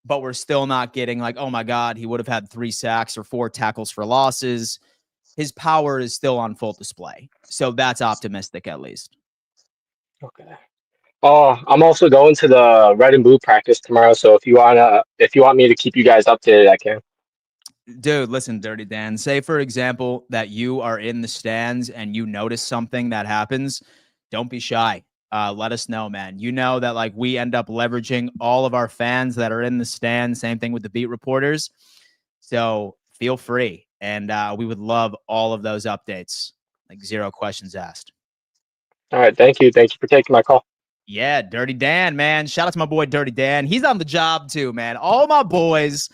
but we're still not getting like, oh my God, he would have had 3 sacks or 4 tackles for losses. His power is still on full display. So that's optimistic at least. Okay. I'm also going to the red and blue practice tomorrow. So if you want me to keep you guys updated, I can. Dude, listen, Dirty Dan, say for example that you are in the stands and you notice something that happens. Don't be shy. Let us know, man. You know that like we end up leveraging all of our fans that are in the stand. Same thing with the beat reporters. So feel free. And we would love all of those updates. Like 0 questions asked. All right. Thank you. Thank you for taking my call. Yeah, Dirty Dan, man. Shout out to my boy Dirty Dan. He's on the job too, man. All my boys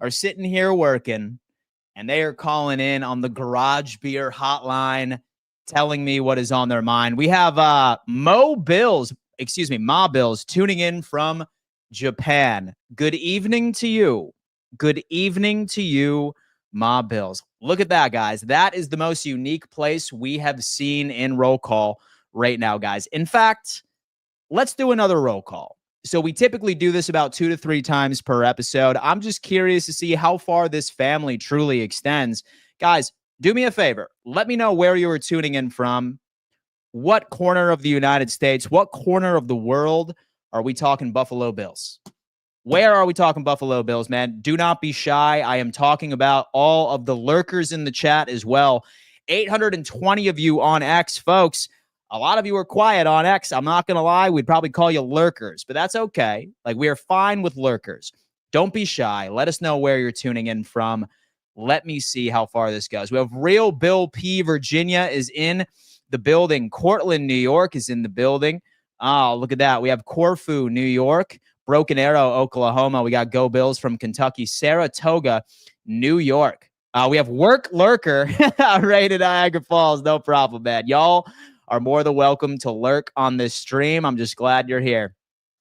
are sitting here working and they are calling in on the Garage Beer Hotline, telling me what is on their mind. We have Ma Bills tuning in from Japan. Good evening to you. Good evening to you, Ma Bills. Look at that, guys. That is the most unique place we have seen in roll call right now, guys. In fact, let's do another roll call. So we typically do this about 2 to 3 times per episode. I'm just curious to see how far this family truly extends. Guys, do me a favor. Let me know where you are tuning in from. What corner of the United States, what corner of the world are we talking Buffalo Bills? Where are we talking Buffalo Bills, man? Do not be shy. I am talking about all of the lurkers in the chat as well. 820 of you on X, folks. A lot of you are quiet on X. I'm not going to lie. We'd probably call you lurkers, but that's okay. Like, we are fine with lurkers. Don't be shy. Let us know where you're tuning in from. Let me see how far this goes. We have Real Bill P. Virginia is in the building. Cortland, New York is in the building. Oh, look at that. We have Corfu, New York. Broken Arrow, Oklahoma. We got Go Bills from Kentucky. Saratoga, New York. We have Work Lurker right in Niagara Falls. No problem, man. Y'all are more than welcome to lurk on this stream. I'm just glad you're here.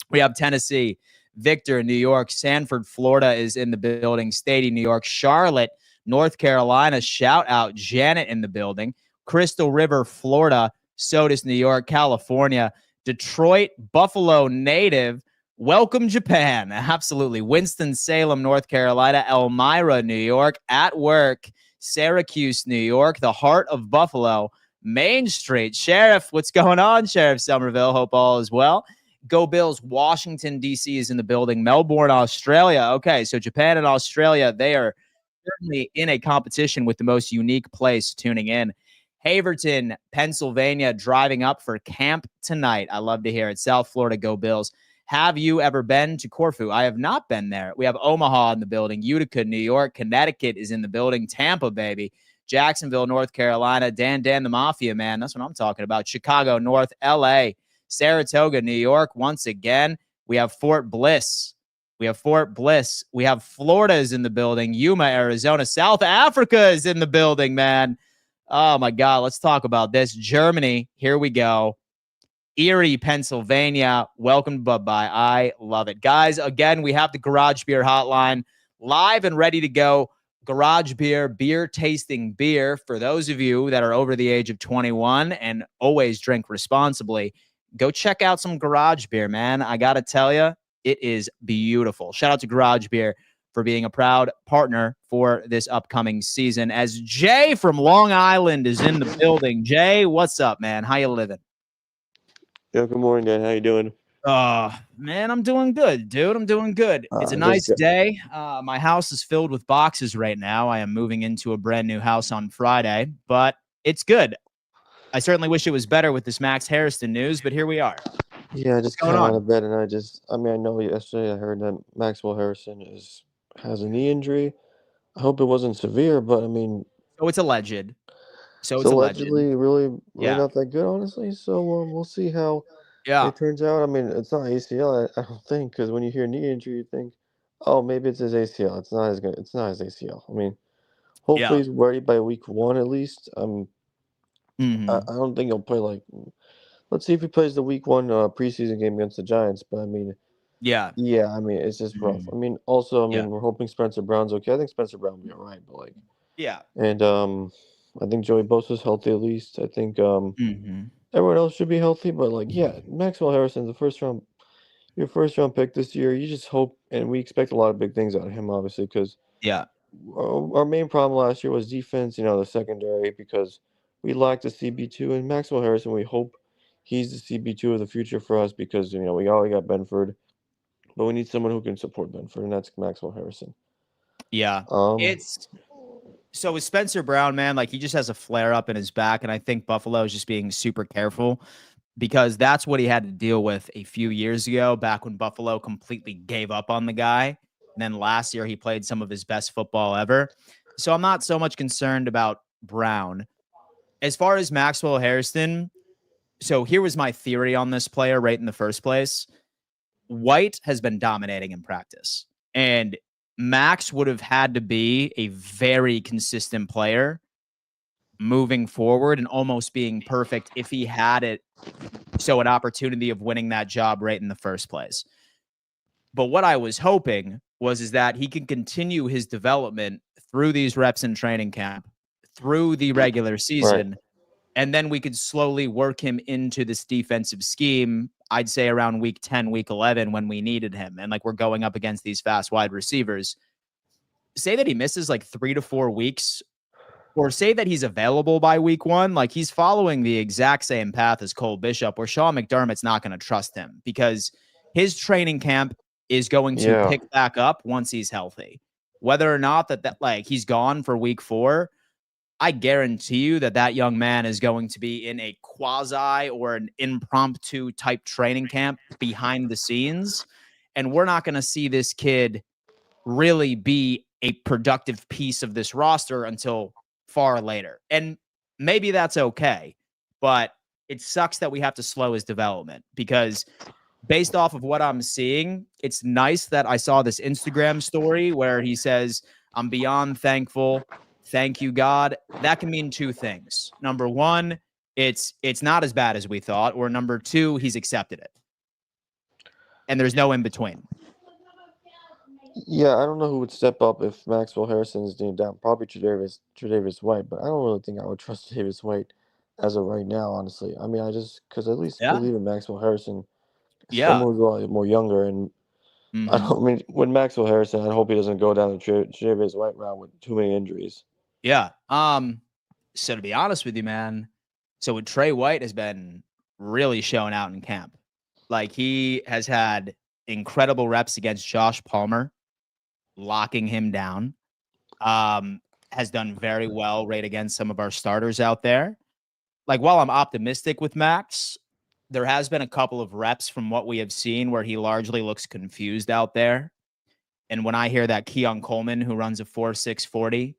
We have Tennessee, Victor, New York. Sanford, Florida is in the building. Stady, New York. Charlotte, North Carolina. Shout out Janet in the building. Crystal River, Florida. Sodus, New York. California. Detroit, Buffalo native. Welcome, Japan. Absolutely. Winston-Salem, North Carolina. Elmira, New York. At Work, Syracuse, New York. The heart of Buffalo, Main Street. Sheriff, what's going on, Sheriff Somerville? Hope all is well. Go Bills. Washington, D.C. is in the building. Melbourne, Australia. Okay, so Japan and Australia, they are certainly in a competition with the most unique place tuning in. Haverton, Pennsylvania, driving up for camp tonight. I love to hear it. South Florida, Go Bills. Have you ever been to Corfu? I have not been there. We have Omaha in the building. Utica, New York. Connecticut is in the building. Tampa, baby. Jacksonville, North Carolina. Dan the Mafia, man. That's what I'm talking about. Chicago, North. L.A., Saratoga, New York. Once again, we have Fort Bliss. We have Florida is in the building. Yuma, Arizona. South Africa is in the building, man. Oh, my God. Let's talk about this. Germany. Here we go. Erie, Pennsylvania. Welcome to Bye-Bye. I love it. Guys, again, we have the Garage Beer Hotline live and ready to go. Garage Beer, beer tasting beer. For those of you that are over the age of 21 and always drink responsibly, go check out some Garage Beer, man. I got to tell you, it is beautiful. Shout out to Garage Beer for being a proud partner for this upcoming season. As Jay from Long Island is in the building. Jay, what's up, man? How you living? Yo, good morning, Dan. How you doing? Man, I'm doing good, dude. I'm doing good. It's a nice day. My house is filled with boxes right now. I am moving into a brand new house on Friday, but it's good. I certainly wish it was better with this Max Hairston news, but here we are. Yeah, I just came out of bed and I know yesterday I heard that Maxwell Hairston has a knee injury. I hope it wasn't severe, but I mean, so it's alleged. It's allegedly really not that good, honestly. So we'll see how it turns out. I mean, it's not ACL, I don't think, because when you hear knee injury, you think, oh, maybe it's his ACL. It's not as good. It's not his ACL. I mean, hopefully he's ready by week 1 at least. I don't think he'll play let's see if he plays the week 1 preseason game against the Giants. But I mean, I mean, it's just rough. I mean, also, we're hoping Spencer Brown's okay. I think Spencer Brown will be all right, but and I think Joey Bosa's healthy at least. I think everyone else should be healthy, but Maxwell Harrison's your first round pick this year. You just hope, and we expect a lot of big things out of him, obviously, because our main problem last year was defense. The secondary, because we lacked a CB2, and Maxwell Harrison. We hope he's the CB2 of the future for us because we already got Benford, but we need someone who can support Benford, and that's Maxwell Harrison. Yeah, So with Spencer Brown, man, he just has a flare up in his back, and I think Buffalo is just being super careful because that's what he had to deal with a few years ago, back when Buffalo completely gave up on the guy. And then last year he played some of his best football ever. So I'm not so much concerned about Brown. As far as Maxwell Hairston, so here was my theory on this player right in the first place. White has been dominating in practice, and Max would have had to be a very consistent player moving forward and almost being perfect if he had it. So an opportunity of winning that job right in the first place. But what I was hoping is that he can continue his development through these reps in training camp, through the regular season, and then we could slowly work him into this defensive scheme, I'd say around week 10, week 11 when we needed him. And we're going up against these fast wide receivers. Say that he misses 3 to 4 weeks, or say that he's available by week 1. He's following the exact same path as Cole Bishop, where Sean McDermott's not going to trust him because his training camp is going to pick back up once he's healthy. Whether or not that he's gone for week 4, I guarantee you that young man is going to be in a quasi or an impromptu type training camp behind the scenes. And we're not going to see this kid really be a productive piece of this roster until far later. And maybe that's okay, but it sucks that we have to slow his development because based off of what I'm seeing, it's nice that I saw this Instagram story where he says, I'm beyond thankful. Thank you, God. That can mean two things. Number one, it's not as bad as we thought. Or number two, he's accepted it. And there's no in between. Yeah, I don't know who would step up if Maxwell Hairston is named down. Probably Tre'Davious White, but I don't really think I would trust Tre'Davious White as of right now, honestly. I mean, because at least believe in Maxwell Hairston. Someone who's more younger, and I mean, with Maxwell Hairston, I hope he doesn't go down the Tre'Davious White route with too many injuries. Yeah. So to be honest with you, man, so with Trey White has been really showing out in camp. Like, he has had incredible reps against Josh Palmer, locking him down. Has done very well right against some of our starters out there. Like, while I'm optimistic with Max, there has been a couple of reps from what we have seen where he largely looks confused out there. And when I hear that Keon Coleman, who runs a 4.6 40,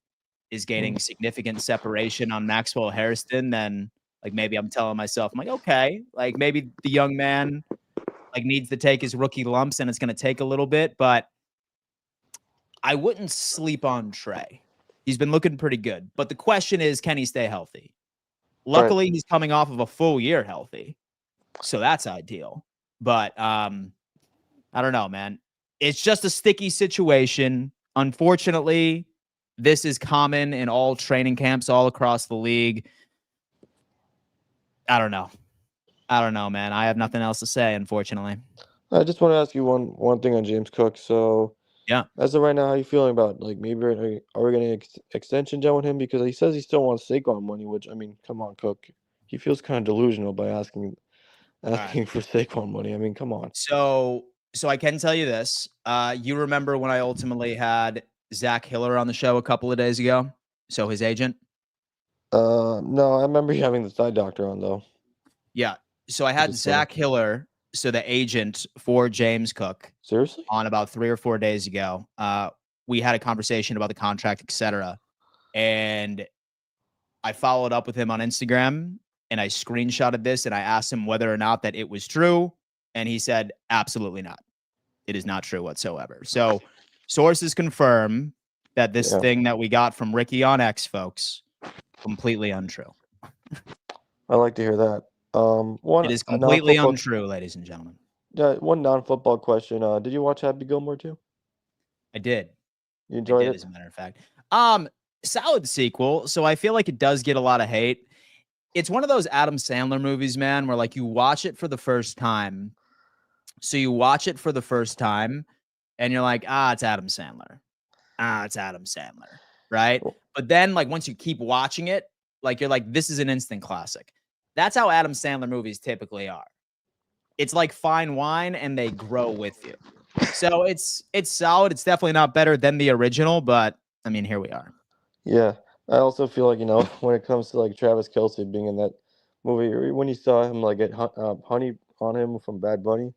is gaining significant separation on Maxwell Hairston, then like maybe I'm telling myself, I'm like, okay, like maybe the young man like needs to take his rookie lumps and it's going to take a little bit, but I wouldn't sleep on Trey. He's been looking pretty good, but the question is, can he stay healthy? Luckily, he's coming off of a full year healthy, so that's ideal. But I don't know, man. It's just a sticky situation. Unfortunately, this is common in all training camps all across the league. I don't know, man. I have nothing else to say, unfortunately. I just want to ask you one thing on James Cook. So, yeah, as of right now, how are you feeling about, like, maybe are we going to extension done with him? Because he says he still wants Saquon money, which, I mean, come on, Cook. He feels kind of delusional by asking for Saquon money. I mean, come on. So I can tell you this. You remember when I ultimately had Zach Hiller on the show a couple of days ago? So his agent? No, I remember you having the side doctor on, though. Yeah. So I had Zach Hiller, so the agent for James Cook. Seriously? On about 3 or 4 days ago. We had a conversation about the contract, etc. And I followed up with him on Instagram, and I screenshotted this, and I asked him whether or not that it was true. And he said, absolutely not. It is not true whatsoever. So sources confirm that this thing that we got from Ricky on X, folks, completely untrue. I like to hear that. It is completely untrue, ladies and gentlemen. Yeah, one non-football question. Did you watch Happy Gilmore too? I did. You enjoyed it? As a matter of fact. Solid sequel. So I feel like it does get a lot of hate. It's one of those Adam Sandler movies, man, where like you watch it for the first time. So you watch it for the first time and you're like, it's Adam Sandler. It's Adam Sandler. Right. But then like once you keep watching it, like you're like, this is an instant classic. That's how Adam Sandler movies typically are. It's like fine wine and they grow with you. So it's solid. It's definitely not better than the original, but I mean, here we are. Yeah. I also feel like, when it comes to like Travis Kelce being in that movie, when you saw him like get honey on him from Bad Bunny,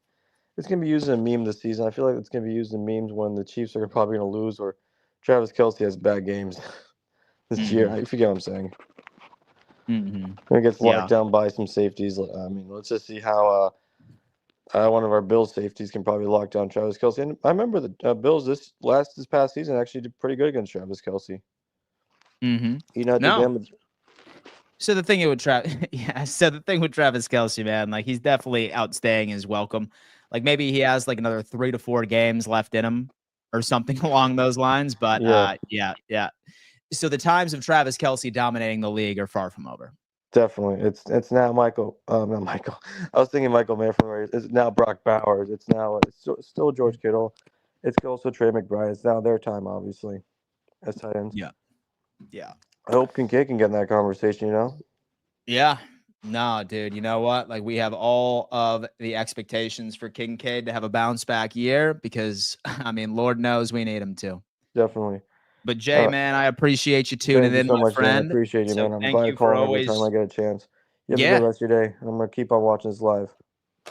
it's going to be used in a meme this season. I feel like it's going to be usused in memes when the Chiefs are probably going to lose or Travis Kelce has bad games this year. I forget what I'm saying. When it gets locked down by some safeties. I mean, let's just see how one of our Bills safeties can probably lock down Travis Kelce. And I remember the Bills this past season actually did pretty good against Travis Kelce. So the thing with Travis Kelce, man, like he's definitely outstaying his welcome. Like maybe he has like another 3 to 4 games left in him or something along those lines. But yeah. So the times of Travis Kelce dominating the league are far from over. Definitely. It's now Michael. Not Michael. I was thinking Michael Mayer from Raiders. It's now Brock Bowers. It's now still George Kittle. It's also Trey McBride. It's now their time, obviously, as tight ends. Yeah. I hope Kincaid can get in that conversation, Yeah. No, dude. You know what? Like we have all of the expectations for Kincaid to have a bounce back year because, I mean, Lord knows we need him to. Definitely. But Jay, man, I appreciate you tuning in, my friend. I appreciate you, man. I'm glad to call every time I get a chance. You have a good rest of your day. I'm going to keep on watching this live.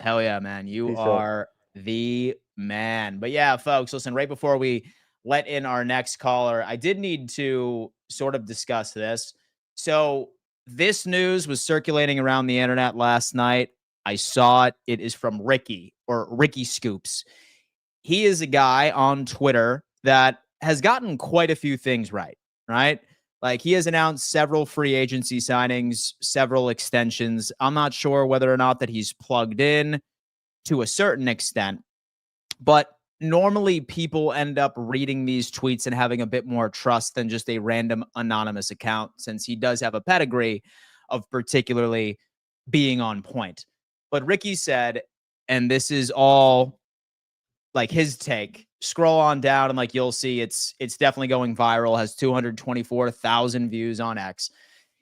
Hell yeah, man. You are the man. But yeah, folks, listen, right before we let in our next caller, I did need to sort of discuss this. So this news was circulating around the internet last night. I saw it. It is from Ricky Scoops. He is a guy on Twitter that has gotten quite a few things right? Like he has announced several free agency signings, several extensions. I'm not sure whether or not that he's plugged in to a certain extent, but normally people end up reading these tweets and having a bit more trust than just a random anonymous account, since he does have a pedigree of particularly being on point. But Ricky said, and this is all like his take, scroll on down and like you'll see it's definitely going viral, has 224,000 views on X.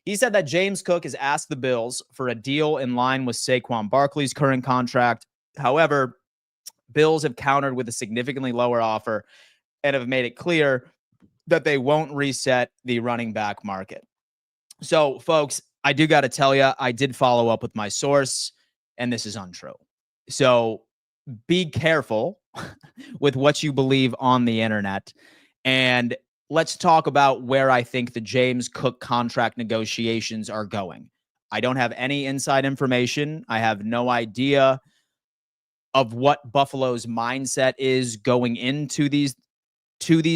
He said that James Cook has asked the Bills for a deal in line with Saquon Barkley's current contract. However, Bills have countered with a significantly lower offer and have made it clear that they won't reset the running back market. So, folks, I do got to tell you, I did follow up with my source, and this is untrue. So be careful with what you believe on the internet. And let's talk about where I think the James Cook contract negotiations are going. I don't have any inside information. I have no idea of what Buffalo's mindset is going into these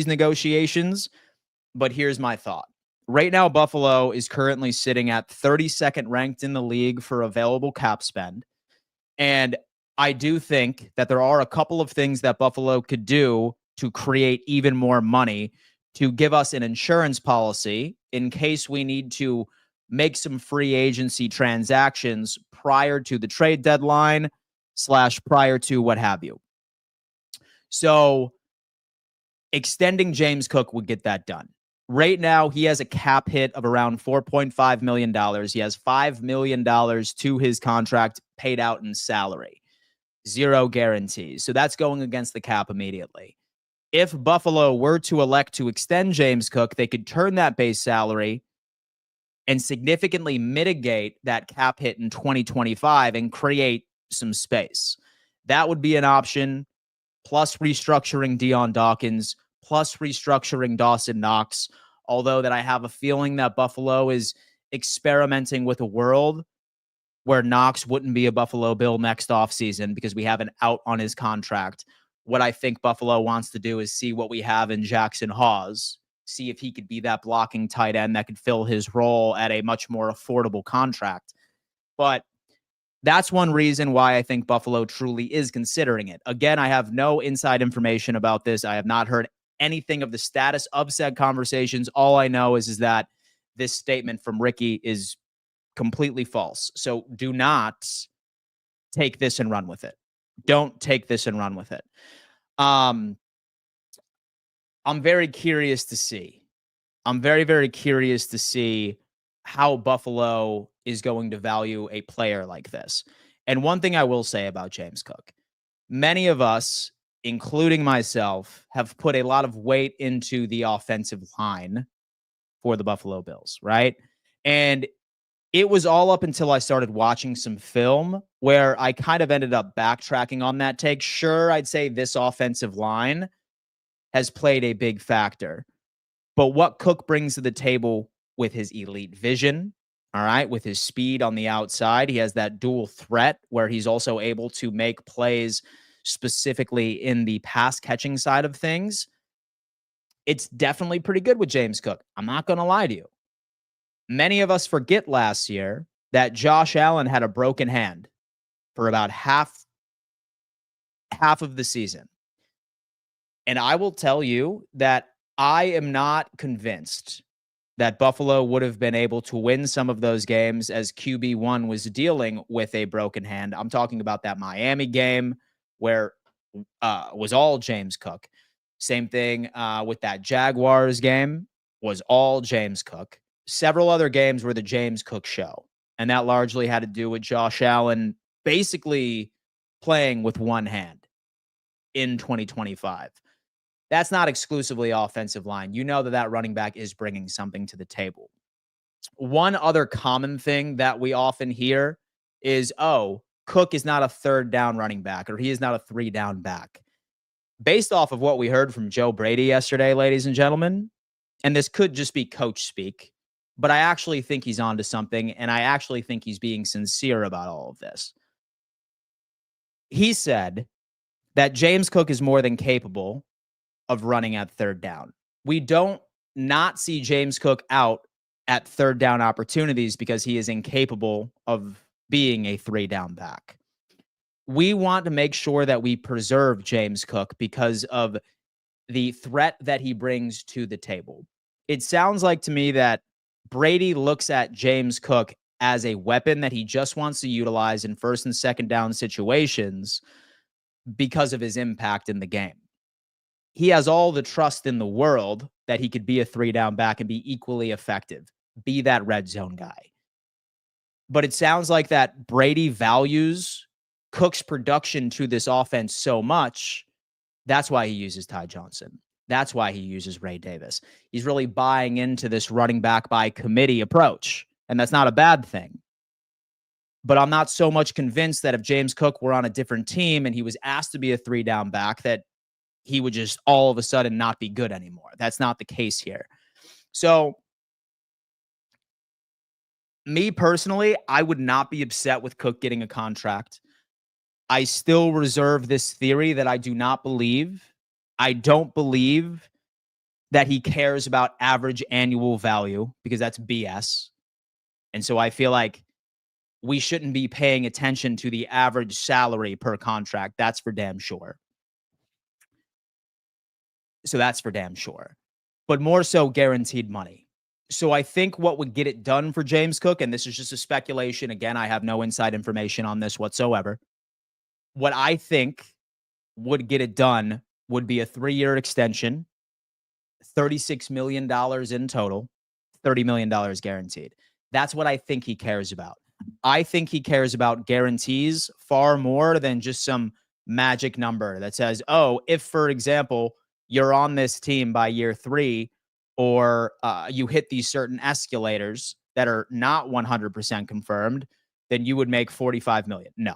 negotiations. But here's my thought. Right now, Buffalo is currently sitting at 32nd ranked in the league for available cap spend. And I do think that there are a couple of things that Buffalo could do to create even more money, to give us an insurance policy in case we need to make some free agency transactions prior to the trade deadline / prior to what have you. So extending James Cook would get that done. Right now, he has a cap hit of around $4.5 million. He has $5 million to his contract paid out in salary. 0 guarantees. So that's going against the cap immediately. If Buffalo were to elect to extend James Cook, they could turn that base salary and significantly mitigate that cap hit in 2025 and create some space. That would be an option, plus restructuring Deion Dawkins, plus restructuring Dawson Knox, although that I have a feeling that Buffalo is experimenting with a world where Knox wouldn't be a Buffalo Bill next offseason because we have an out on his contract. What I think Buffalo wants to do is see what we have in Jackson Hawes, see if he could be that blocking tight end that could fill his role at a much more affordable contract. But that's one reason why I think Buffalo truly is considering it. Again, I have no inside information about this. I have not heard anything of the status of said conversations. All I know is that this statement from Ricky is completely false. So do not take this and run with it. Don't take this and run with it. I'm very curious to see. I'm very, very curious to see how Buffalo is going to value a player like this. And one thing I will say about James Cook, many of us, including myself, have put a lot of weight into the offensive line for the Buffalo Bills, right? And it was all up until I started watching some film where I kind of ended up backtracking on that take. Sure, I'd say this offensive line has played a big factor. But what Cook brings to the table with his elite vision, all right, with his speed on the outside, he has that dual threat where he's also able to make plays specifically in the pass catching side of things. It's definitely pretty good with James Cook. I'm not going to lie to you. Many of us forget last year that Josh Allen had a broken hand for about half of the season. And I will tell you that I am not convinced that Buffalo would have been able to win some of those games as QB1 was dealing with a broken hand. I'm talking about that Miami game where was all James Cook. Same thing with that Jaguars game, was all James Cook. Several other games were the James Cook show. And that largely had to do with Josh Allen basically playing with one hand in 2025. That's not exclusively offensive line. You know that running back is bringing something to the table. One other common thing that we often hear is, oh, Cook is not a third down running back, or he is not a 3-down back. Based off of what we heard from Joe Brady yesterday, ladies and gentlemen, and this could just be coach speak, but I actually think he's onto something, and I actually think he's being sincere about all of this. he said that James Cook is more than capable of running at third down. We don't not see James Cook out at third down opportunities because he is incapable of being a 3-down back. We want to make sure that we preserve James Cook because of the threat that he brings to the table. It sounds like to me that Brady looks at James Cook as a weapon that he just wants to utilize in first and second down situations because of his impact in the game. He has all the trust in the world that he could be a 3-down back and be equally effective, be that red zone guy. But it sounds like that Brady values Cook's production to this offense so much. That's why he uses Ty Johnson. That's why he uses Ray Davis. He's really buying into this running back by committee approach, and that's not a bad thing. But I'm not so much convinced that if James Cook were on a different team and he was asked to be a 3-down back, that he would just all of a sudden not be good anymore. That's not the case here. So, me personally, I would not be upset with Cook getting a contract. I still reserve this theory that I don't believe that he cares about average annual value, because that's BS. And so I feel like we shouldn't be paying attention to the average salary per contract. That's for damn sure. But more so guaranteed money. So I think what would get it done for James Cook, and this is just a speculation. Again, I have no inside information on this whatsoever. What I think would get it done would be a 3-year extension, $36 million in total, $30 million guaranteed. That's what I think he cares about. I think he cares about guarantees far more than just some magic number that says, oh, if, for example, you're on this team by year 3, or you hit these certain escalators that are not 100% confirmed, then you would make $45 million. No.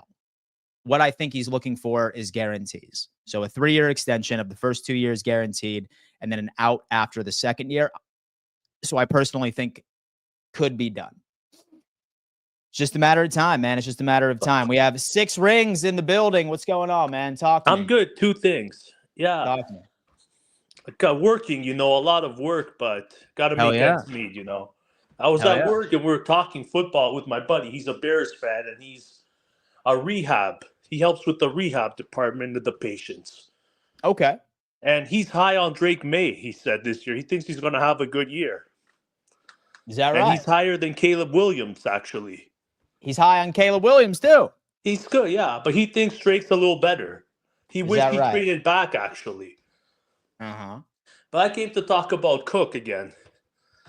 What I think he's looking for is guarantees. So a 3-year extension of the first 2 years guaranteed, and then an out after the second year. So I personally think could be done. It's just a matter of time, man. It's just a matter of time. We have 6 rings in the building. What's going on, man? Talk to me. I'm good. 2 things. Yeah. Talk to me. Working, a lot of work, but got to make ends meet, I was at work and we were talking football with my buddy. He's a Bears fan and he's a rehab. He helps with the rehab department of the patients. Okay. And he's high on Drake May, he said this year. He thinks he's going to have a good year. Is that right? And he's higher than Caleb Williams, actually. He's high on Caleb Williams, too. He's good, yeah. But he thinks Drake's a little better. He wished he traded back, actually. Uh-huh. But I came to talk about Cook again.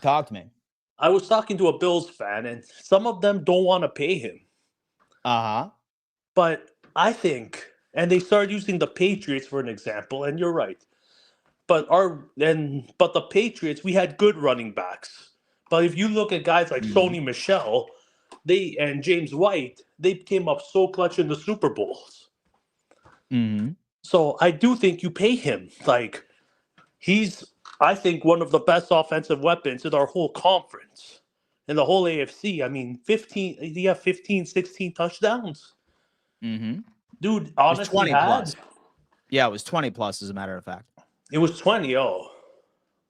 Talk to me. I was talking to a Bills fan, and some of them don't want to pay him. Uh-huh. But I think, and they started using the Patriots for an example, and you're right. But the Patriots, we had good running backs. But if you look at guys like Sony Michel, and James White, they came up so clutch in the Super Bowls. Mm-hmm. So I do think you pay him. Like, he's, I think, one of the best offensive weapons in our whole conference, in the whole AFC. I mean, 15, 16 touchdowns. Mm-hmm. Dude, honestly, 20 plus. Yeah, it was 20 plus, as a matter of fact. It was 20. Oh,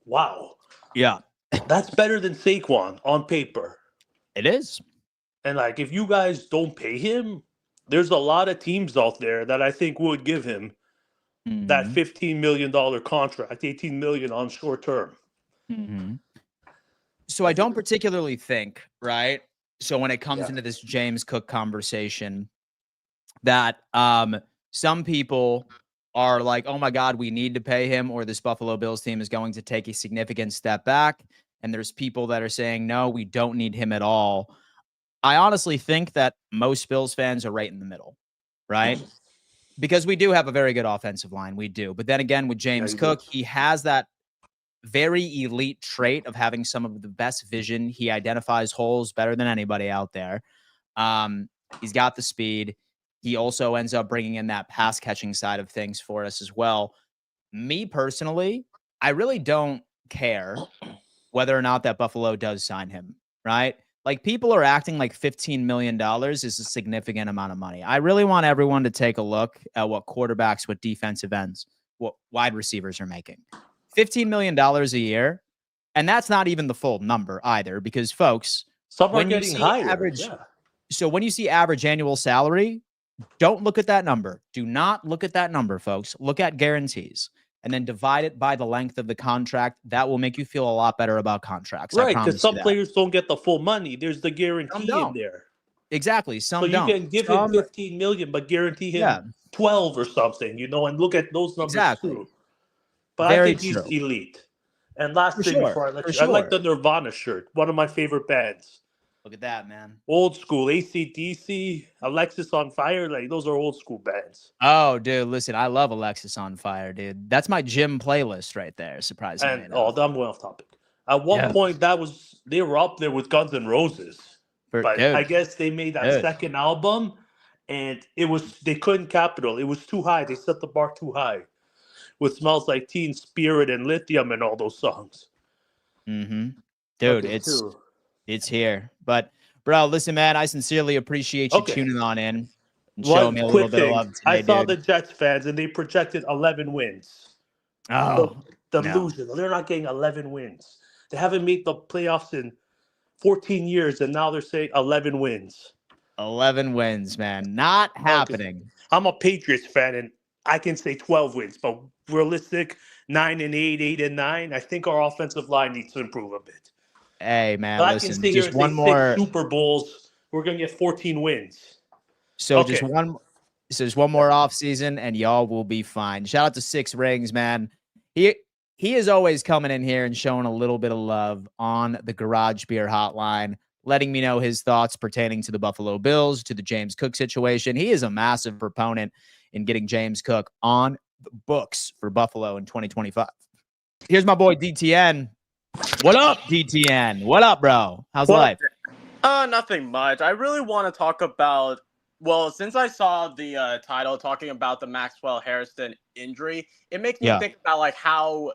wow. Yeah. That's better than Saquon on paper. It is. And, like, if you guys don't pay him, there's a lot of teams out there that I think would give him that $15 million contract, $18 million on short term. Mm-hmm. So I don't particularly think, right? So when it comes into this James Cook conversation, that some people are like, oh my God, we need to pay him, or this Buffalo Bills team is going to take a significant step back. And there's people that are saying, no, we don't need him at all. I honestly think that most Bills fans are right in the middle, right? Because we do have a very good offensive line. We do. But then again, with James Cook, he has that very elite trait of having some of the best vision. He identifies holes better than anybody out there. He's got the speed. He also ends up bringing in that pass catching side of things for us as well. Me personally, I really don't care whether or not that Buffalo does sign him, right? Like, people are acting like $15 million is a significant amount of money. I really want everyone to take a look at what quarterbacks, what defensive ends, what wide receivers are making. $15 million a year. And that's not even the full number either, because folks, some are when you getting see higher. average, Yeah. so when you see average annual salary, don't look at that number. Do not look at that number, folks. Look at guarantees and then divide it by the length of the contract. That will make you feel a lot better about contracts. Right, I because promise you some that. players don't get the full money. There's the Some guarantee in don't. there. Exactly. So Some you don't. can give him 15 million, but guarantee him 12 or something, and look at those numbers too. But I think he's elite. And last thing before I let you, I like the Nirvana shirt. One of my favorite bands. Look at that, man. Old school, AC/DC, Alexis on Fire. Like, those are old school bands. Oh, dude, listen, I love Alexis on Fire, dude. That's my gym playlist right there, surprisingly enough. I'm way off topic. At one point, they were up there with Guns N' Roses. But I guess they made that second album, and they couldn't capital. It was too high. They set the bar too high. With Smells Like Teen Spirit and Lithium and all those songs. Mm-hmm. Dude, it's here. But, bro, listen, man, I sincerely appreciate you tuning on in and showing me a little bit of love today, I saw the Jets fans, and they projected 11 wins. Oh, delusion. They're not getting 11 wins. They haven't made the playoffs in 14 years, and now they're saying 11 wins. 11 wins, man. Not happening. I'm a Patriots fan, and I can say 12 wins, but realistic, 9-8, 8-9. I think our offensive line needs to improve a bit. Hey, man, but listen, I can sit just here and one say more 6 Super Bowls. We're going to get 14 wins. So just one more off season, and y'all will be fine. Shout out to Six Rings, man. He is always coming in here and showing a little bit of love on the Garage Beer Hotline, letting me know his thoughts pertaining to the Buffalo Bills, to the James Cook situation. He is a massive proponent in getting James Cook on the books for Buffalo in 2025. Here's my boy DTN. What up, DTN? What up, bro? How's life? Nothing much. I really want to talk about, well, since I saw the title talking about the Maxwell Hairston injury, it makes me think about like how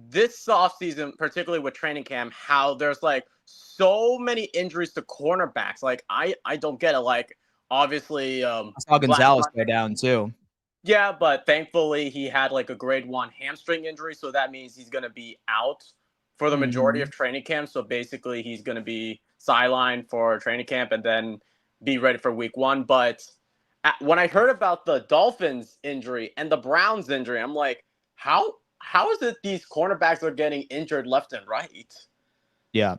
this offseason, particularly with training camp, how there's like so many injuries to cornerbacks. Like I don't get it. Like obviously, I saw Gonzalez go down too. Yeah, but thankfully he had like a grade 1 hamstring injury, so that means he's gonna be out for the majority of training camp. So basically, he's gonna be sidelined for training camp and then be ready for week 1. But when I heard about the Dolphins injury and the Browns injury, I'm like, how is it these cornerbacks are getting injured left and right? Yeah,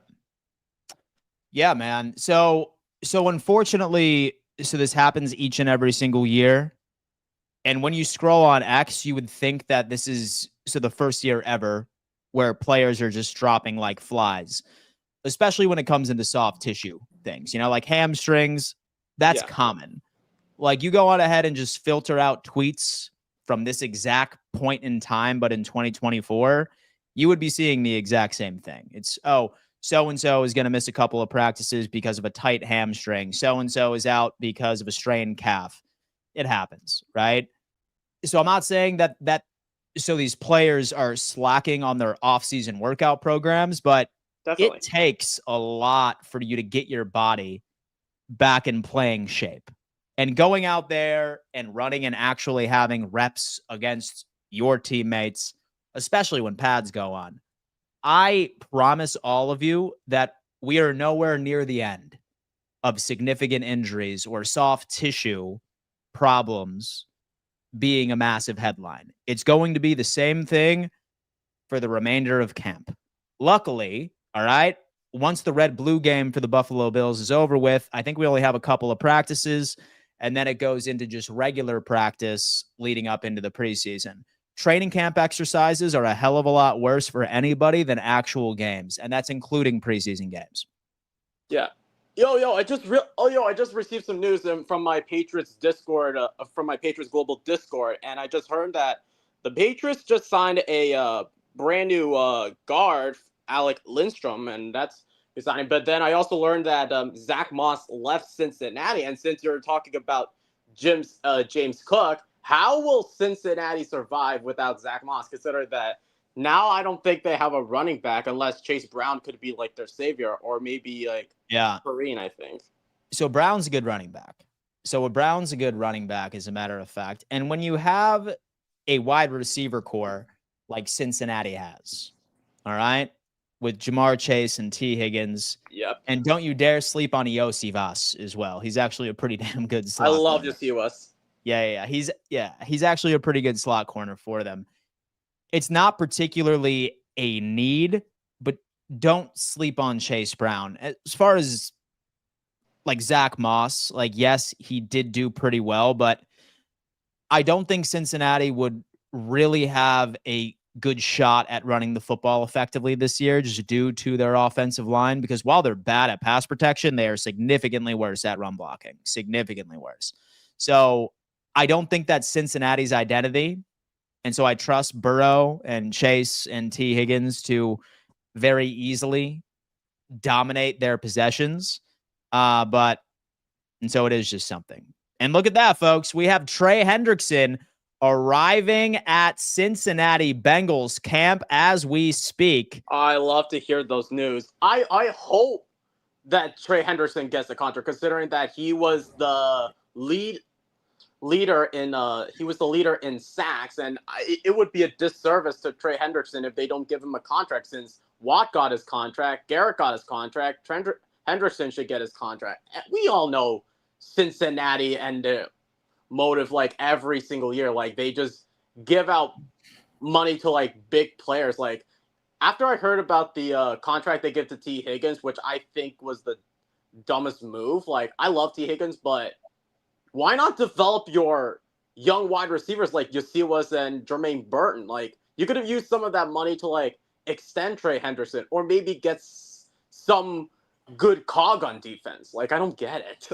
man. So unfortunately, this happens each and every single year. And when you scroll on X, you would think that this is the first year ever where players are just dropping like flies, especially when it comes into soft tissue things, like hamstrings. That's common. Like, you go on ahead and just filter out tweets from this exact point in time, but in 2024, you would be seeing the exact same thing. It's, so-and-so is going to miss a couple of practices because of a tight hamstring. So-and-so is out because of a strained calf. It happens, right? So I'm not saying that these players are slacking on their off-season workout programs, but it takes a lot for you to get your body back in playing shape. And going out there and running and actually having reps against your teammates, especially when pads go on. I promise all of you that we are nowhere near the end of significant injuries or soft tissue problems being a massive headline. It's going to be the same thing for the remainder of camp. Luckily, all right, once the red-blue game for the Buffalo Bills is over with, I think we only have a couple of practices, and then it goes into just regular practice leading up into the preseason. Training camp exercises are a hell of a lot worse for anybody than actual games, and that's including preseason games. Yeah. I just received some news from my Patriots Discord, from my Patriots Global Discord, and I just heard that the Patriots just signed a brand new guard, Alec Lindstrom, and that's exciting. But then I also learned that Zach Moss left Cincinnati, and since you're talking about James Cook, how will Cincinnati survive without Zach Moss, considering that now I don't think they have a running back unless Chase Brown could be like their savior, or maybe like Kareem, I think. So Brown's a good running back. As a matter of fact. And when you have a wide receiver core like Cincinnati has, all right, with Jamar Chase and T. Higgins. Yep. And don't you dare sleep on Yossi Vas as well. He's actually a pretty damn good slot I love corner. Yossi Vas. Yeah. He's actually a pretty good slot corner for them. It's not particularly a need, but don't sleep on Chase Brown. As far as like Zach Moss, like, yes, he did do pretty well, but I don't think Cincinnati would really have a good shot at running the football effectively this year, just due to their offensive line, because while they're bad at pass protection, they are significantly worse at run blocking, significantly worse. So I don't think that's Cincinnati's identity. And so I trust Burrow and Chase and T. Higgins to very easily dominate their possessions. And so it is just something. And look at that, folks. We have Trey Hendrickson arriving at Cincinnati Bengals camp as we speak. I love to hear those news. I hope that Trey Hendrickson gets the contract, considering that he was the leader in sacks, and it would be a disservice to Trey Hendrickson if they don't give him a contract, since Watt got his contract, Garrett got his contract, Hendrickson should get his contract. We all know Cincinnati and the motive, like, every single year, like, they just give out money to like big players. Like, after I heard about the contract they give to T. Higgins, which I think was the dumbest move. Like, I love T. Higgins, but why not develop your young wide receivers like Yossi and Jermaine Burton? Like, you could have used some of that money to like extend Trey Hendrickson, or maybe get some good cog on defense. Like, I don't get it.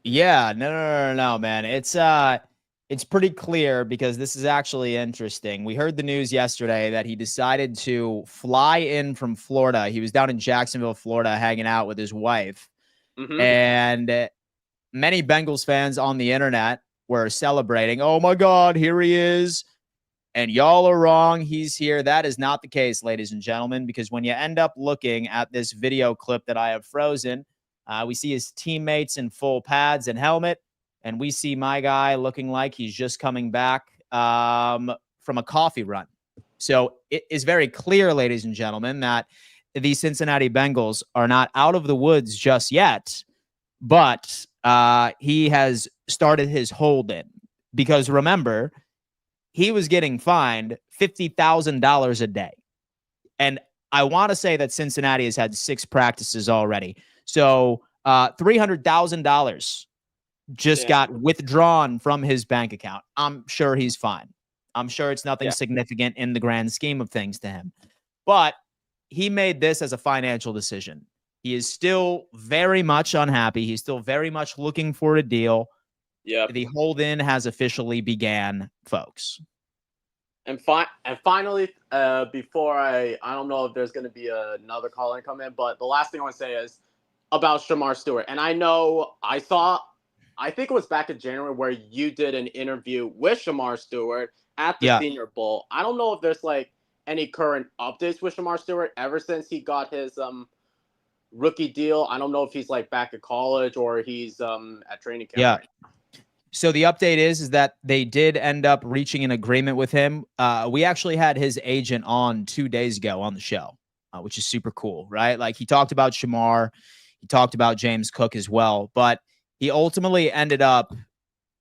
Yeah, no, man. It's pretty clear, because this is actually interesting. We heard the news yesterday that he decided to fly in from Florida. He was down in Jacksonville, Florida, hanging out with his wife. Mm-hmm. And many Bengals fans on the internet were celebrating. Oh my God, here he is. And y'all are wrong. He's here. That is not the case, ladies and gentlemen, because when you end up looking at this video clip that I have frozen, we see his teammates in full pads and helmet, and we see my guy looking like he's just coming back from a coffee run. So it is very clear, ladies and gentlemen, that the Cincinnati Bengals are not out of the woods just yet, but he has started his hold in, because remember, he was getting fined $50,000 a day. And I want to say that Cincinnati has had 6 practices already. So $300,000 just got withdrawn from his bank account. I'm sure he's fine. I'm sure it's nothing significant in the grand scheme of things to him. But he made this as a financial decision. He is still very much unhappy. He's still very much looking for a deal. Yeah. The hold-in has officially began, folks. And finally, before I don't know if there's going to be another caller come in, but the last thing I want to say is about Shamar Stewart. And I know I think it was back in January where you did an interview with Shamar Stewart at the Senior Bowl. I don't know if there's like any current updates with Shamar Stewart ever since he got his rookie deal. I don't know if he's like back at college or he's at training camp. Yeah. Right now. So the update is that they did end up reaching an agreement with him. We actually had his agent on 2 days ago on the show, which is super cool, right? Like, he talked about Shamar, he talked about James Cook as well, but he ultimately ended up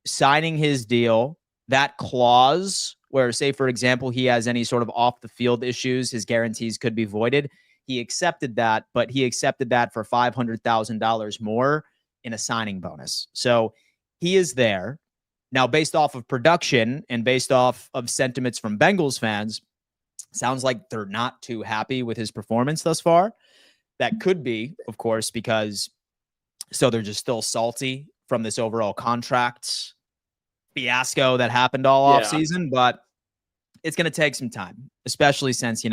signing his deal. That clause where, say, for example, he has any sort of off the field issues, his guarantees could be voided. He accepted that, but he accepted that for $500,000 more in a signing bonus. So he is there. Now, based off of production and based off of sentiments from Bengals fans, sounds like they're not too happy with his performance thus far. That could be, of course, because they're just still salty from this overall contract fiasco that happened all offseason, but it's going to take some time, especially since,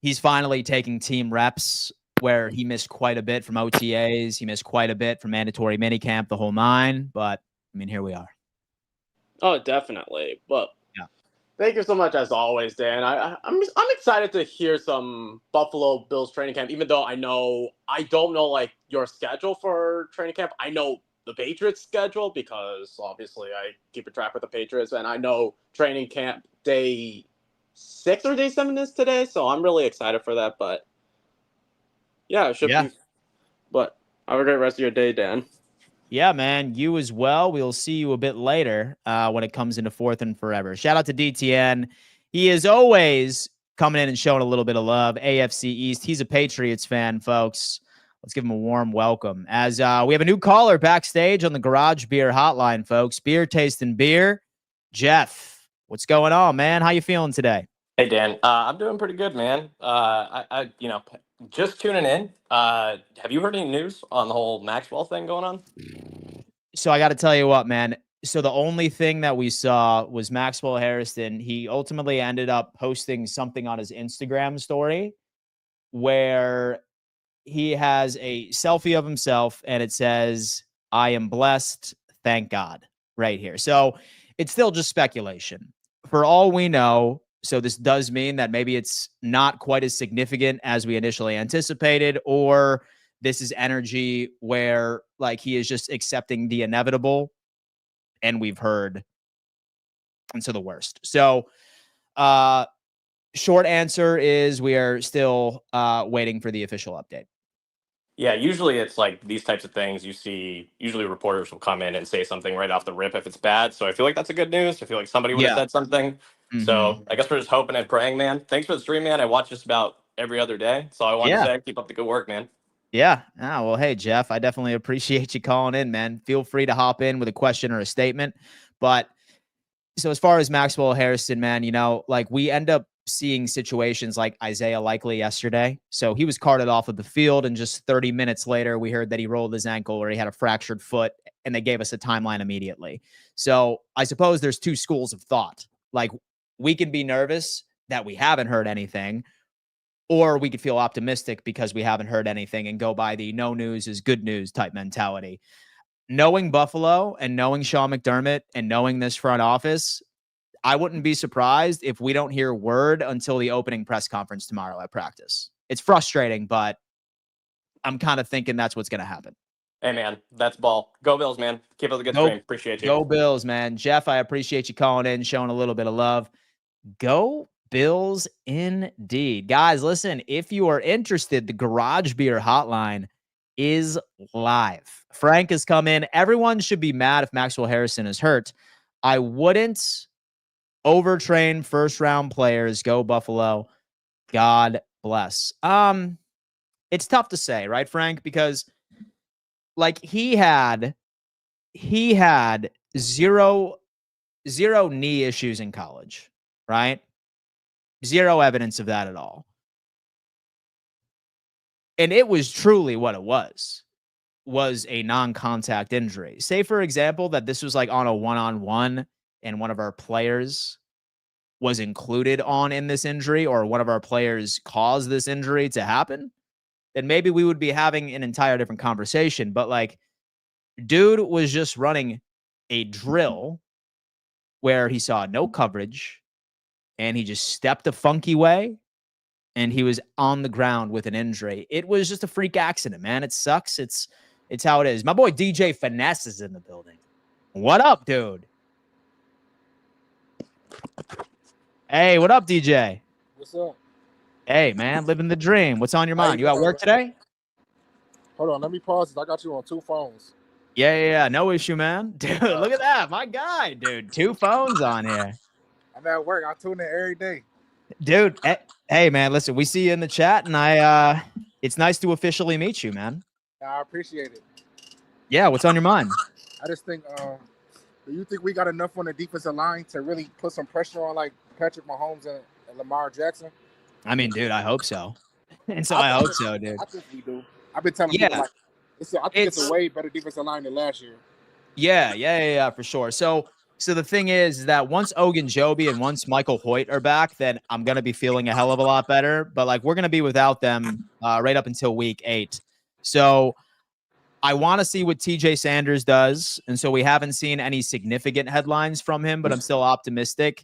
he's finally taking team reps where he missed quite a bit from OTAs. He missed quite a bit from mandatory minicamp, the whole 9. But, I mean, here we are. Oh, definitely. But Thank you so much, as always, Dan. I'm excited to hear some Buffalo Bills training camp, even though I don't know like your schedule for training camp. I know the Patriots schedule because obviously I keep a track with the Patriots, and I know training camp day 6 or day 7 is today, so I'm really excited for that. But yeah, it should be. But have a great rest of your day, Dan. Yeah, man. You as well. We'll see you a bit later when it comes into 4th and Forever. Shout out to DTN. He is always coming in and showing a little bit of love. AFC East. He's a Patriots fan, folks. Let's give him a warm welcome. As we have a new caller backstage on the Garage Beer Hotline, folks. Beer tasting beer. Jeff, what's going on, man? How you feeling today? Hey, Dan. I'm doing pretty good, man. Just tuning in. Have you heard any news on the whole Maxwell thing going on? So I got to tell you what, man. So the only thing that we saw was Maxwell Hairston. He ultimately ended up posting something on his Instagram story where he has a selfie of himself and it says, "I am blessed. Thank God," right here. So it's still just speculation. For all we know, so this does mean that maybe it's not quite as significant as we initially anticipated, or this is energy where like he is just accepting the inevitable, and we've heard and so the worst. So short answer is we are still waiting for the official update. Yeah, usually it's like these types of things you see, usually reporters will come in and say something right off the rip if it's bad. So I feel like that's a good news. I feel like somebody would have said something. Mm-hmm. So I guess we're just hoping and praying, man. Thanks for the stream, man. I watch just about every other day. So I wanted to say keep up the good work, man. Yeah. Well, hey, Jeff, I definitely appreciate you calling in, man. Feel free to hop in with a question or a statement. But so as far as Maxwell Hairston, man, like we end up seeing situations like Isaiah Likely yesterday. So he was carted off of the field, and just 30 minutes later, we heard that he rolled his ankle or he had a fractured foot, and they gave us a timeline immediately. So I suppose there's two schools of thought. Like, we can be nervous that we haven't heard anything, or we could feel optimistic because we haven't heard anything and go by the no news is good news type mentality. Knowing Buffalo and knowing Sean McDermott and knowing this front office, I wouldn't be surprised if we don't hear word until the opening press conference tomorrow at practice. It's frustrating, but I'm kind of thinking that's what's going to happen. Hey, man, that's ball. Go Bills, man. Keep up the good stream. Appreciate you. Go Bills, man. Jeff, I appreciate you calling in, showing a little bit of love. Go Bills indeed. Guys, listen, if you are interested, the Garage Beer Hotline is live. Frank has come in. Everyone should be mad if Maxwell Hairston is hurt. I wouldn't overtrain first-round players. Go Buffalo. God bless. It's tough to say, right, Frank? Because like he had zero knee issues in college, right? Zero evidence of that at all. And it was truly what it was a non-contact injury. Say, for example, that this was like on a one-on-one and one of our players was included in this injury, or one of our players caused this injury to happen, then maybe we would be having an entire different conversation. But like, dude was just running a drill where he saw no coverage and he just stepped a funky way and he was on the ground with an injury. It was just a freak accident, man. It sucks. It's how it is. My boy DJ Finesse is in the building. What up, dude? Hey, what up, DJ? What's up? Hey, man, living the dream. What's on your mind? You at work today? Hold on, let me pause this. I got you on two phones. Yeah. No issue, man. Dude, look at that. My guy, dude. Two phones on here. I'm at work. I tune in every day. Dude, hey, man, listen, we see you in the chat, and it's nice to officially meet you, man. I appreciate it. Yeah, what's on your mind? I just think, do you think we got enough on the defensive line to really put some pressure on like Patrick Mahomes and Lamar Jackson? I mean, dude, I hope so. And so I hope so, dude. I think we do. I've been telling people, like, I think it's a way better defensive line than last year. Yeah, for sure. So the thing is that once Ogunjobi and once Michael Hoyt are back, then I'm going to be feeling a hell of a lot better. But like, we're going to be without them right up until week 8. So I want to see what TJ Sanders does. And so we haven't seen any significant headlines from him, but I'm still optimistic.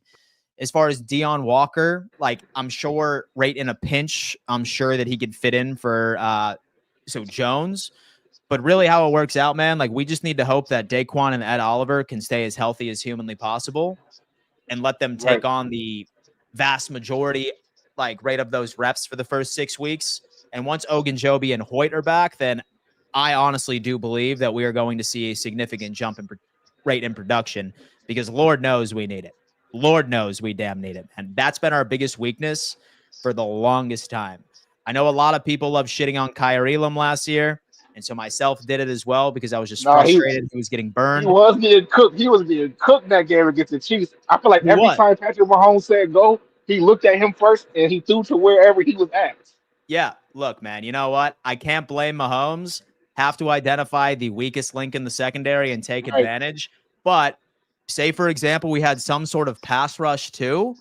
As far as Deion Walker, like I'm sure right in a pinch, I'm sure that he could fit in for Jones. But really how it works out, man, like we just need to hope that Daquan and Ed Oliver can stay as healthy as humanly possible and let them take on the vast majority, like rate of those reps for the first 6 weeks. And once Ogunjobi and Hoyt are back, then I honestly do believe that we are going to see a significant jump in rate in production because Lord knows we need it. Lord knows we damn need it. And that's been our biggest weakness for the longest time. I know a lot of people love shitting on Kyrie Elam last year. And so myself did it as well because I was just frustrated. He was getting burned. He was getting cooked. He was getting cooked that game against the Chiefs. I feel like every time Patrick Mahomes said go, he looked at him first and he threw to wherever he was at. Yeah, look, man, you know what? I can't blame Mahomes. Have to identify the weakest link in the secondary and take advantage. But say, for example, we had some sort of pass rush too.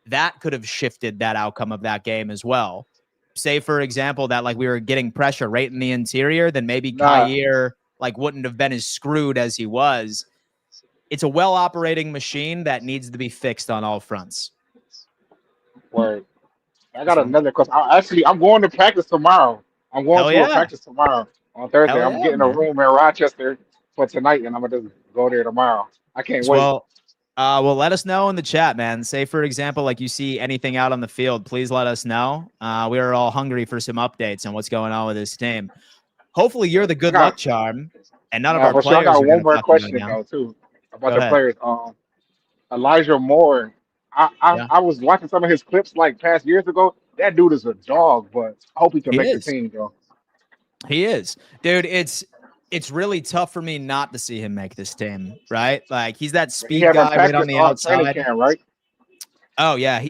That could have shifted that outcome of that game as well. Say, for example, that like we were getting pressure right in the interior, then maybe Kyer like wouldn't have been as screwed as he was. It's a well-operating machine that needs to be fixed on all fronts. Word. I got another question. I'm going to practice tomorrow. I'm going to a practice tomorrow on Thursday. I'm getting a room in Rochester for tonight, and I'm gonna just go there tomorrow. I can't wait. Well, let us know in the chat, man. Say, for example, like you see anything out on the field, please let us know. We are all hungry for some updates on what's going on with this team. Hopefully, you're the good luck charm, and none of our players. I got one more question though too about the players. Elijah Moore. I was watching some of his clips like past years ago. That dude is a dog, but I hope he can make the team, though. He is, dude. It's really tough for me not to see him make this team, right? Like he's that speed guy right on the outside. Camp, right? Oh yeah.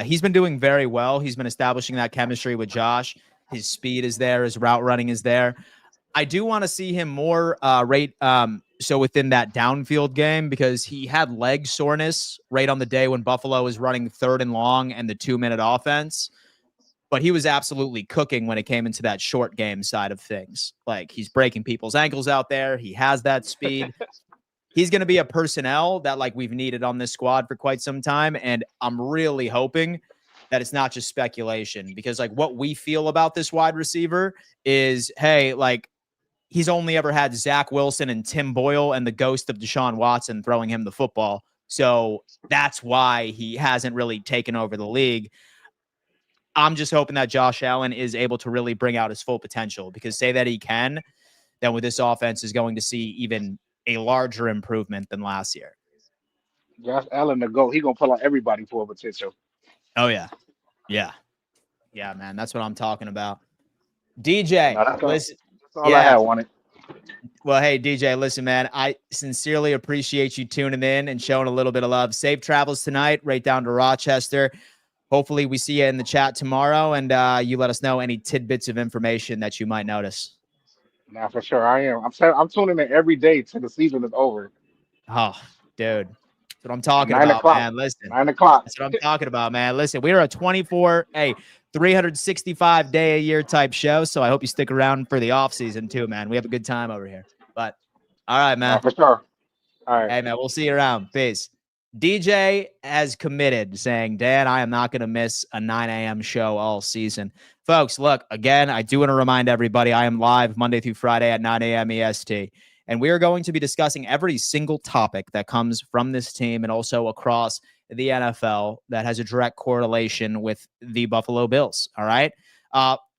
He's been doing very well. He's been establishing that chemistry with Josh. His speed is there. His route running is there. I do want to see him more so within that downfield game because he had leg soreness right on the day when Buffalo was running 3rd and long and the 2-minute offense. But he was absolutely cooking when it came into that short game side of things. Like he's breaking people's ankles out there. He has that speed. He's going to be a personnel that like we've needed on this squad for quite some time. And I'm really hoping that it's not just speculation because like what we feel about this wide receiver is, hey, like he's only ever had Zach Wilson and Tim Boyle and the ghost of Deshaun Watson throwing him the football. So that's why he hasn't really taken over the league. I'm just hoping that Josh Allen is able to really bring out his full potential because say that he can, then with this offense is going to see even a larger improvement than last year. Josh Allen to go. He going to pull out everybody for potential. Oh, yeah. Yeah. Yeah, man. That's what I'm talking about. DJ, that's all I wanted. Well, hey, DJ, listen, man, I sincerely appreciate you tuning in and showing a little bit of love. Safe travels tonight, right down to Rochester. Hopefully we see you in the chat tomorrow, and you let us know any tidbits of information that you might notice. Nah, for sure, I am. I'm tuning in every day till the season is over. Oh, dude. That's what I'm talking about, man. Listen. 9 o'clock. That's what I'm talking about, man. Listen, we are a 365-day-a-year type show, so I hope you stick around for the offseason too, man. We have a good time over here. But, all right, man. For sure. All right. Hey, man, we'll see you around. Peace. DJ has committed, saying, Dan, I am not going to miss a 9 a.m. show all season. Folks, look, again, I do want to remind everybody I am live Monday through Friday at 9 a.m. EST. And we are going to be discussing every single topic that comes from this team and also across the NFL that has a direct correlation with the Buffalo Bills. All right?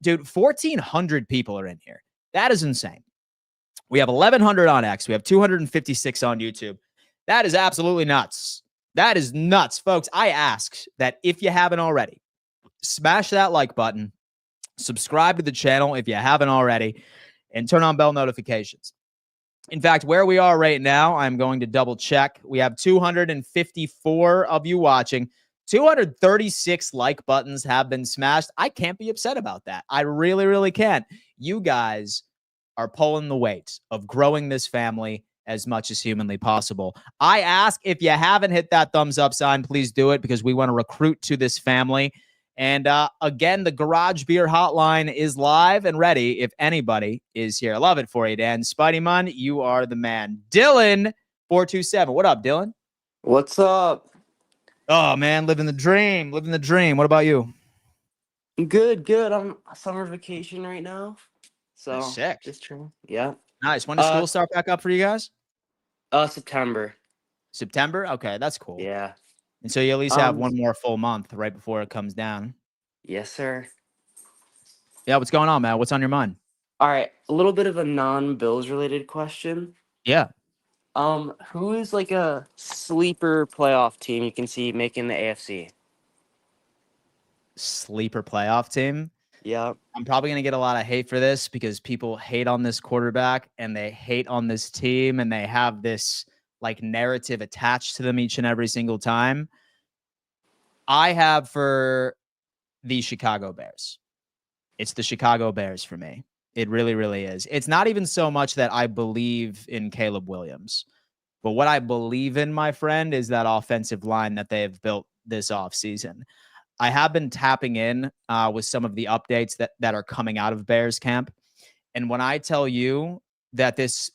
Dude, 1,400 people are in here. That is insane. We have 1,100 on X. We have 256 on YouTube. That is absolutely nuts. That is nuts, folks. I ask that if you haven't already, smash that like button, subscribe to the channel if you haven't already, and turn on bell notifications. In fact, where we are right now, I'm going to double check. We have 254 of you watching. 236 like buttons have been smashed. I can't be upset about that. I really, really can't. You guys are pulling the weight of growing this family as much as humanly possible. I ask if you haven't hit that thumbs up sign, please do it because we want to recruit to this family. And again, the Garage Beer Hotline is live and ready if anybody is here. I love it for you, Dan. Spidey Mun, you are the man. Dylan, 427. What up, Dylan? What's up? Oh man, living the dream. Living the dream. What about you? Good. I'm summer vacation right now. So That's sick. just trying. Yeah. Nice. When does school start back up for you guys? September. September? Okay, that's cool. Yeah. And so you at least have one more full month right before it comes down. Yes, sir. Yeah, what's going on, man? What's on your mind? All right, a little bit of a non-Bills related question. Yeah. Who is like a sleeper playoff team you can see making the AFC? Sleeper playoff team? Yeah. I'm probably going to get a lot of hate for this because people hate on this quarterback and they hate on this team and they have this like narrative attached to them each and every single time. I have for the Chicago Bears. It's the Chicago Bears for me. It really, really is. It's not even so much that I believe in Caleb Williams, but what I believe in, my friend, is that offensive line that they have built this offseason. I have been tapping in with some of the updates that are coming out of Bears camp. And when I tell you that this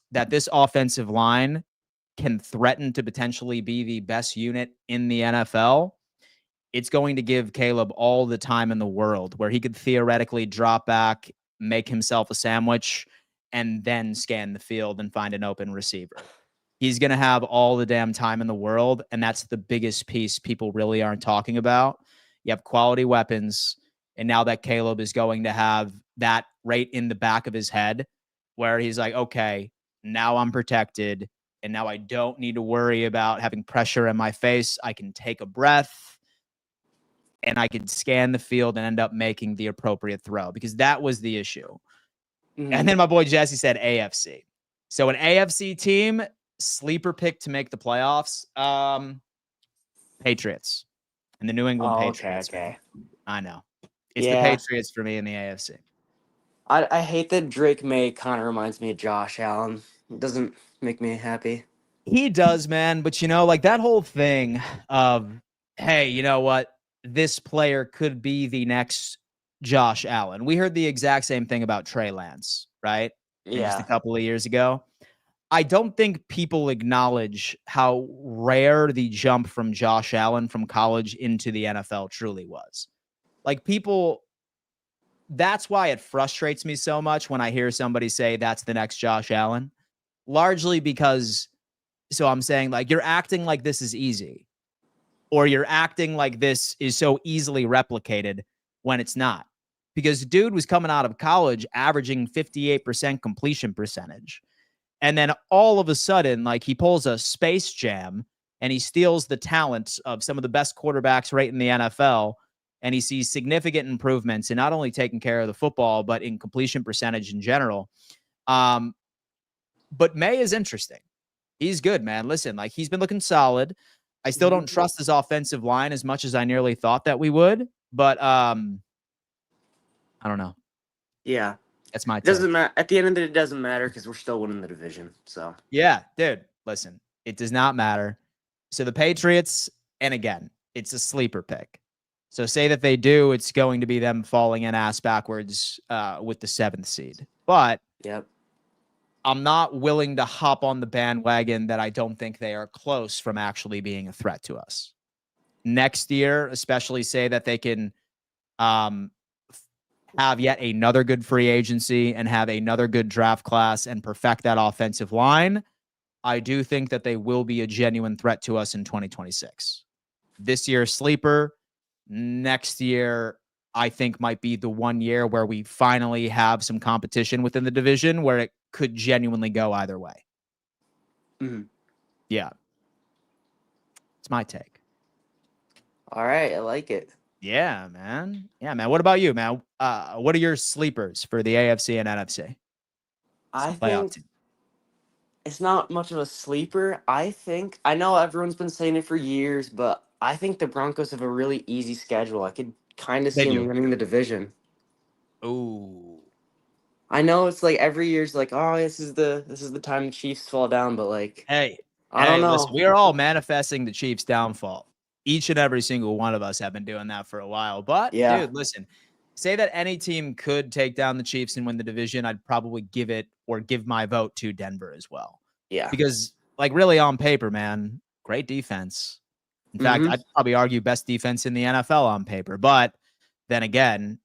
offensive line can threaten to potentially be the best unit in the NFL, it's going to give Caleb all the time in the world where he could theoretically drop back, make himself a sandwich, and then scan the field and find an open receiver. He's going to have all the damn time in the world, and that's the biggest piece people really aren't talking about. You have quality weapons, and now that Caleb is going to have that right in the back of his head where he's like, okay, now I'm protected, and now I don't need to worry about having pressure in my face. I can take a breath, and I can scan the field and end up making the appropriate throw, because that was the issue. Mm-hmm. And then my boy Jesse said AFC. So an AFC team, sleeper pick to make the playoffs, Patriots. And the New England Patriots. Okay. I know. It's the Patriots for me in the AFC. I hate that Drake May kind of reminds me of Josh Allen. It doesn't make me happy. He does, man. But, like that whole thing of, hey, you know what? This player could be the next Josh Allen. We heard the exact same thing about Trey Lance, right? Yeah. Just a couple of years ago. I don't think people acknowledge how rare the jump from Josh Allen from college into the NFL truly was. Like people, that's why it frustrates me so much when I hear somebody say that's the next Josh Allen, largely because, so I'm saying like, you're acting like this is easy, or you're acting like this is so easily replicated when it's not, because dude was coming out of college averaging 58% completion percentage. And then all of a sudden, like he pulls a Space Jam and he steals the talent of some of the best quarterbacks right in the NFL. And he sees significant improvements in not only taking care of the football, but in completion percentage in general. But May is interesting. He's good, man. Listen, like he's been looking solid. I still don't trust his offensive line as much as I nearly thought that we would. But I don't know. Yeah. That's my take. Doesn't matter. At the end of the day, it doesn't matter because we're still winning the division. So yeah, dude, listen, it does not matter. So the Patriots, and again, it's a sleeper pick. So say that they do, it's going to be them falling in ass backwards with the 7th seed. But yep, I'm not willing to hop on the bandwagon that I don't think they are close from actually being a threat to us. Next year, especially say that they can have yet another good free agency and have another good draft class and perfect that offensive line, I do think that they will be a genuine threat to us in 2026. This year, sleeper. Next year, I think might be the one year where we finally have some competition within the division where it could genuinely go either way. Mm-hmm. Yeah. It's my take. All right. I like it. Yeah, man. Yeah, man. What about you, man? What are your sleepers for the AFC and NFC? I think it's not much of a sleeper. I know everyone's been saying it for years, but I think the Broncos have a really easy schedule. I could kind of see them winning the division. Ooh. I know it's like every year's like, oh, this is the time the Chiefs fall down, but like, I don't know. Listen, we are all manifesting the Chiefs' downfall. Each and every single one of us have been doing that for a while. But, dude, listen, say that any team could take down the Chiefs and win the division, I'd probably give my vote to Denver as well. Yeah. Because, like, really on paper, man, great defense. In fact, I'd probably argue best defense in the NFL on paper. But then again,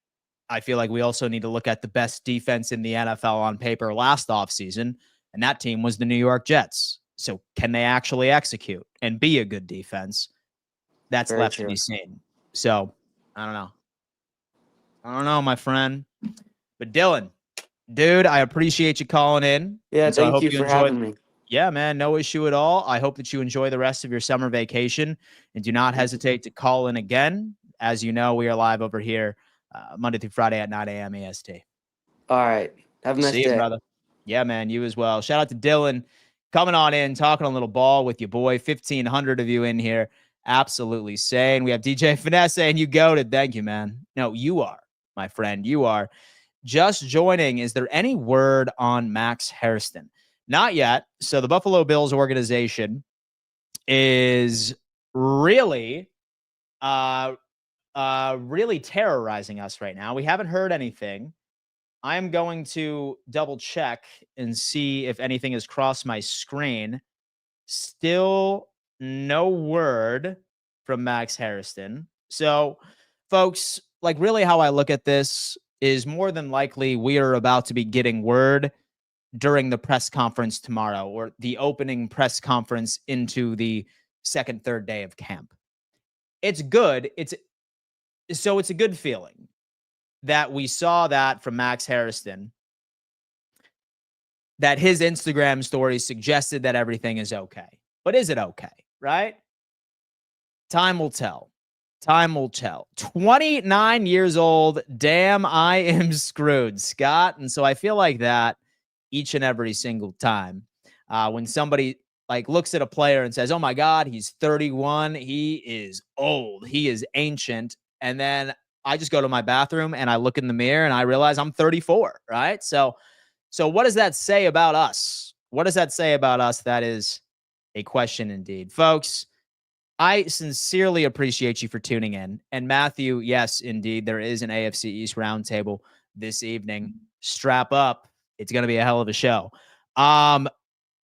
I feel like we also need to look at the best defense in the NFL on paper last offseason, and that team was the New York Jets. So can they actually execute and be a good defense? That's Very left true. to be seen. So I don't know. I don't know, my friend. But Dylan, dude, I appreciate you calling in. Yeah, and so I thank hope you you for enjoy. having me. Yeah, man, no issue at all. I hope that you enjoy the rest of your summer vacation, and do not hesitate to call in again. As you know, we are live over here Monday through Friday at 9 a.m. EST. All right. Have a nice See you, day. brother. Yeah, man, you as well. Shout out to Dylan coming on in, talking a little ball with your boy. 1,500 of you in here. Absolutely sane. We have DJ Finesse saying you goated. Thank you, man. No, you are, my friend. You are. Just joining. Is there any word on Max Hairston? Not yet. So the Buffalo Bills organization is really really terrorizing us right now. We haven't heard anything. I am going to double check and see if anything has crossed my screen. Still no word from Max Hairston. So, folks, like really how I look at this is more than likely we are about to be getting word during the press conference tomorrow, or the opening press conference into the second, third day of camp. It's good. It's a good feeling that we saw that from Max Hairston, that his Instagram story suggested that everything is okay. But is it okay, right? Time will tell. Time will tell. 29 years old. Damn, I am screwed, Scott. And so I feel like that each and every single time when somebody like looks at a player and says, oh my God, he's 31. He is old. He is ancient. And then I just go to my bathroom and I look in the mirror and I realize I'm 34, right? So what does that say about us? What does that say about us? That is a question indeed. Folks, I sincerely appreciate you for tuning in. And Matthew, yes, indeed, there is an AFC East roundtable this evening. Strap up. It's going to be a hell of a show.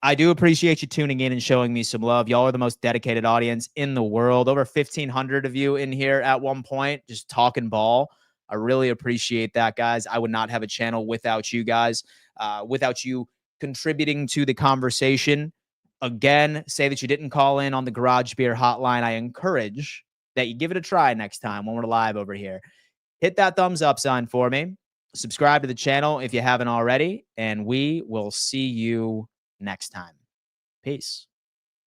I do appreciate you tuning in and showing me some love. Y'all are the most dedicated audience in the world. Over 1,500 of you in here at one point, just talking ball. I really appreciate that, guys. I would not have a channel without you guys, without you contributing to the conversation. Again, say that you didn't call in on the Garage Beer hotline. I encourage that you give it a try next time when we're live over here. Hit that thumbs up sign for me. Subscribe to the channel if you haven't already, and we will see you next time. Peace.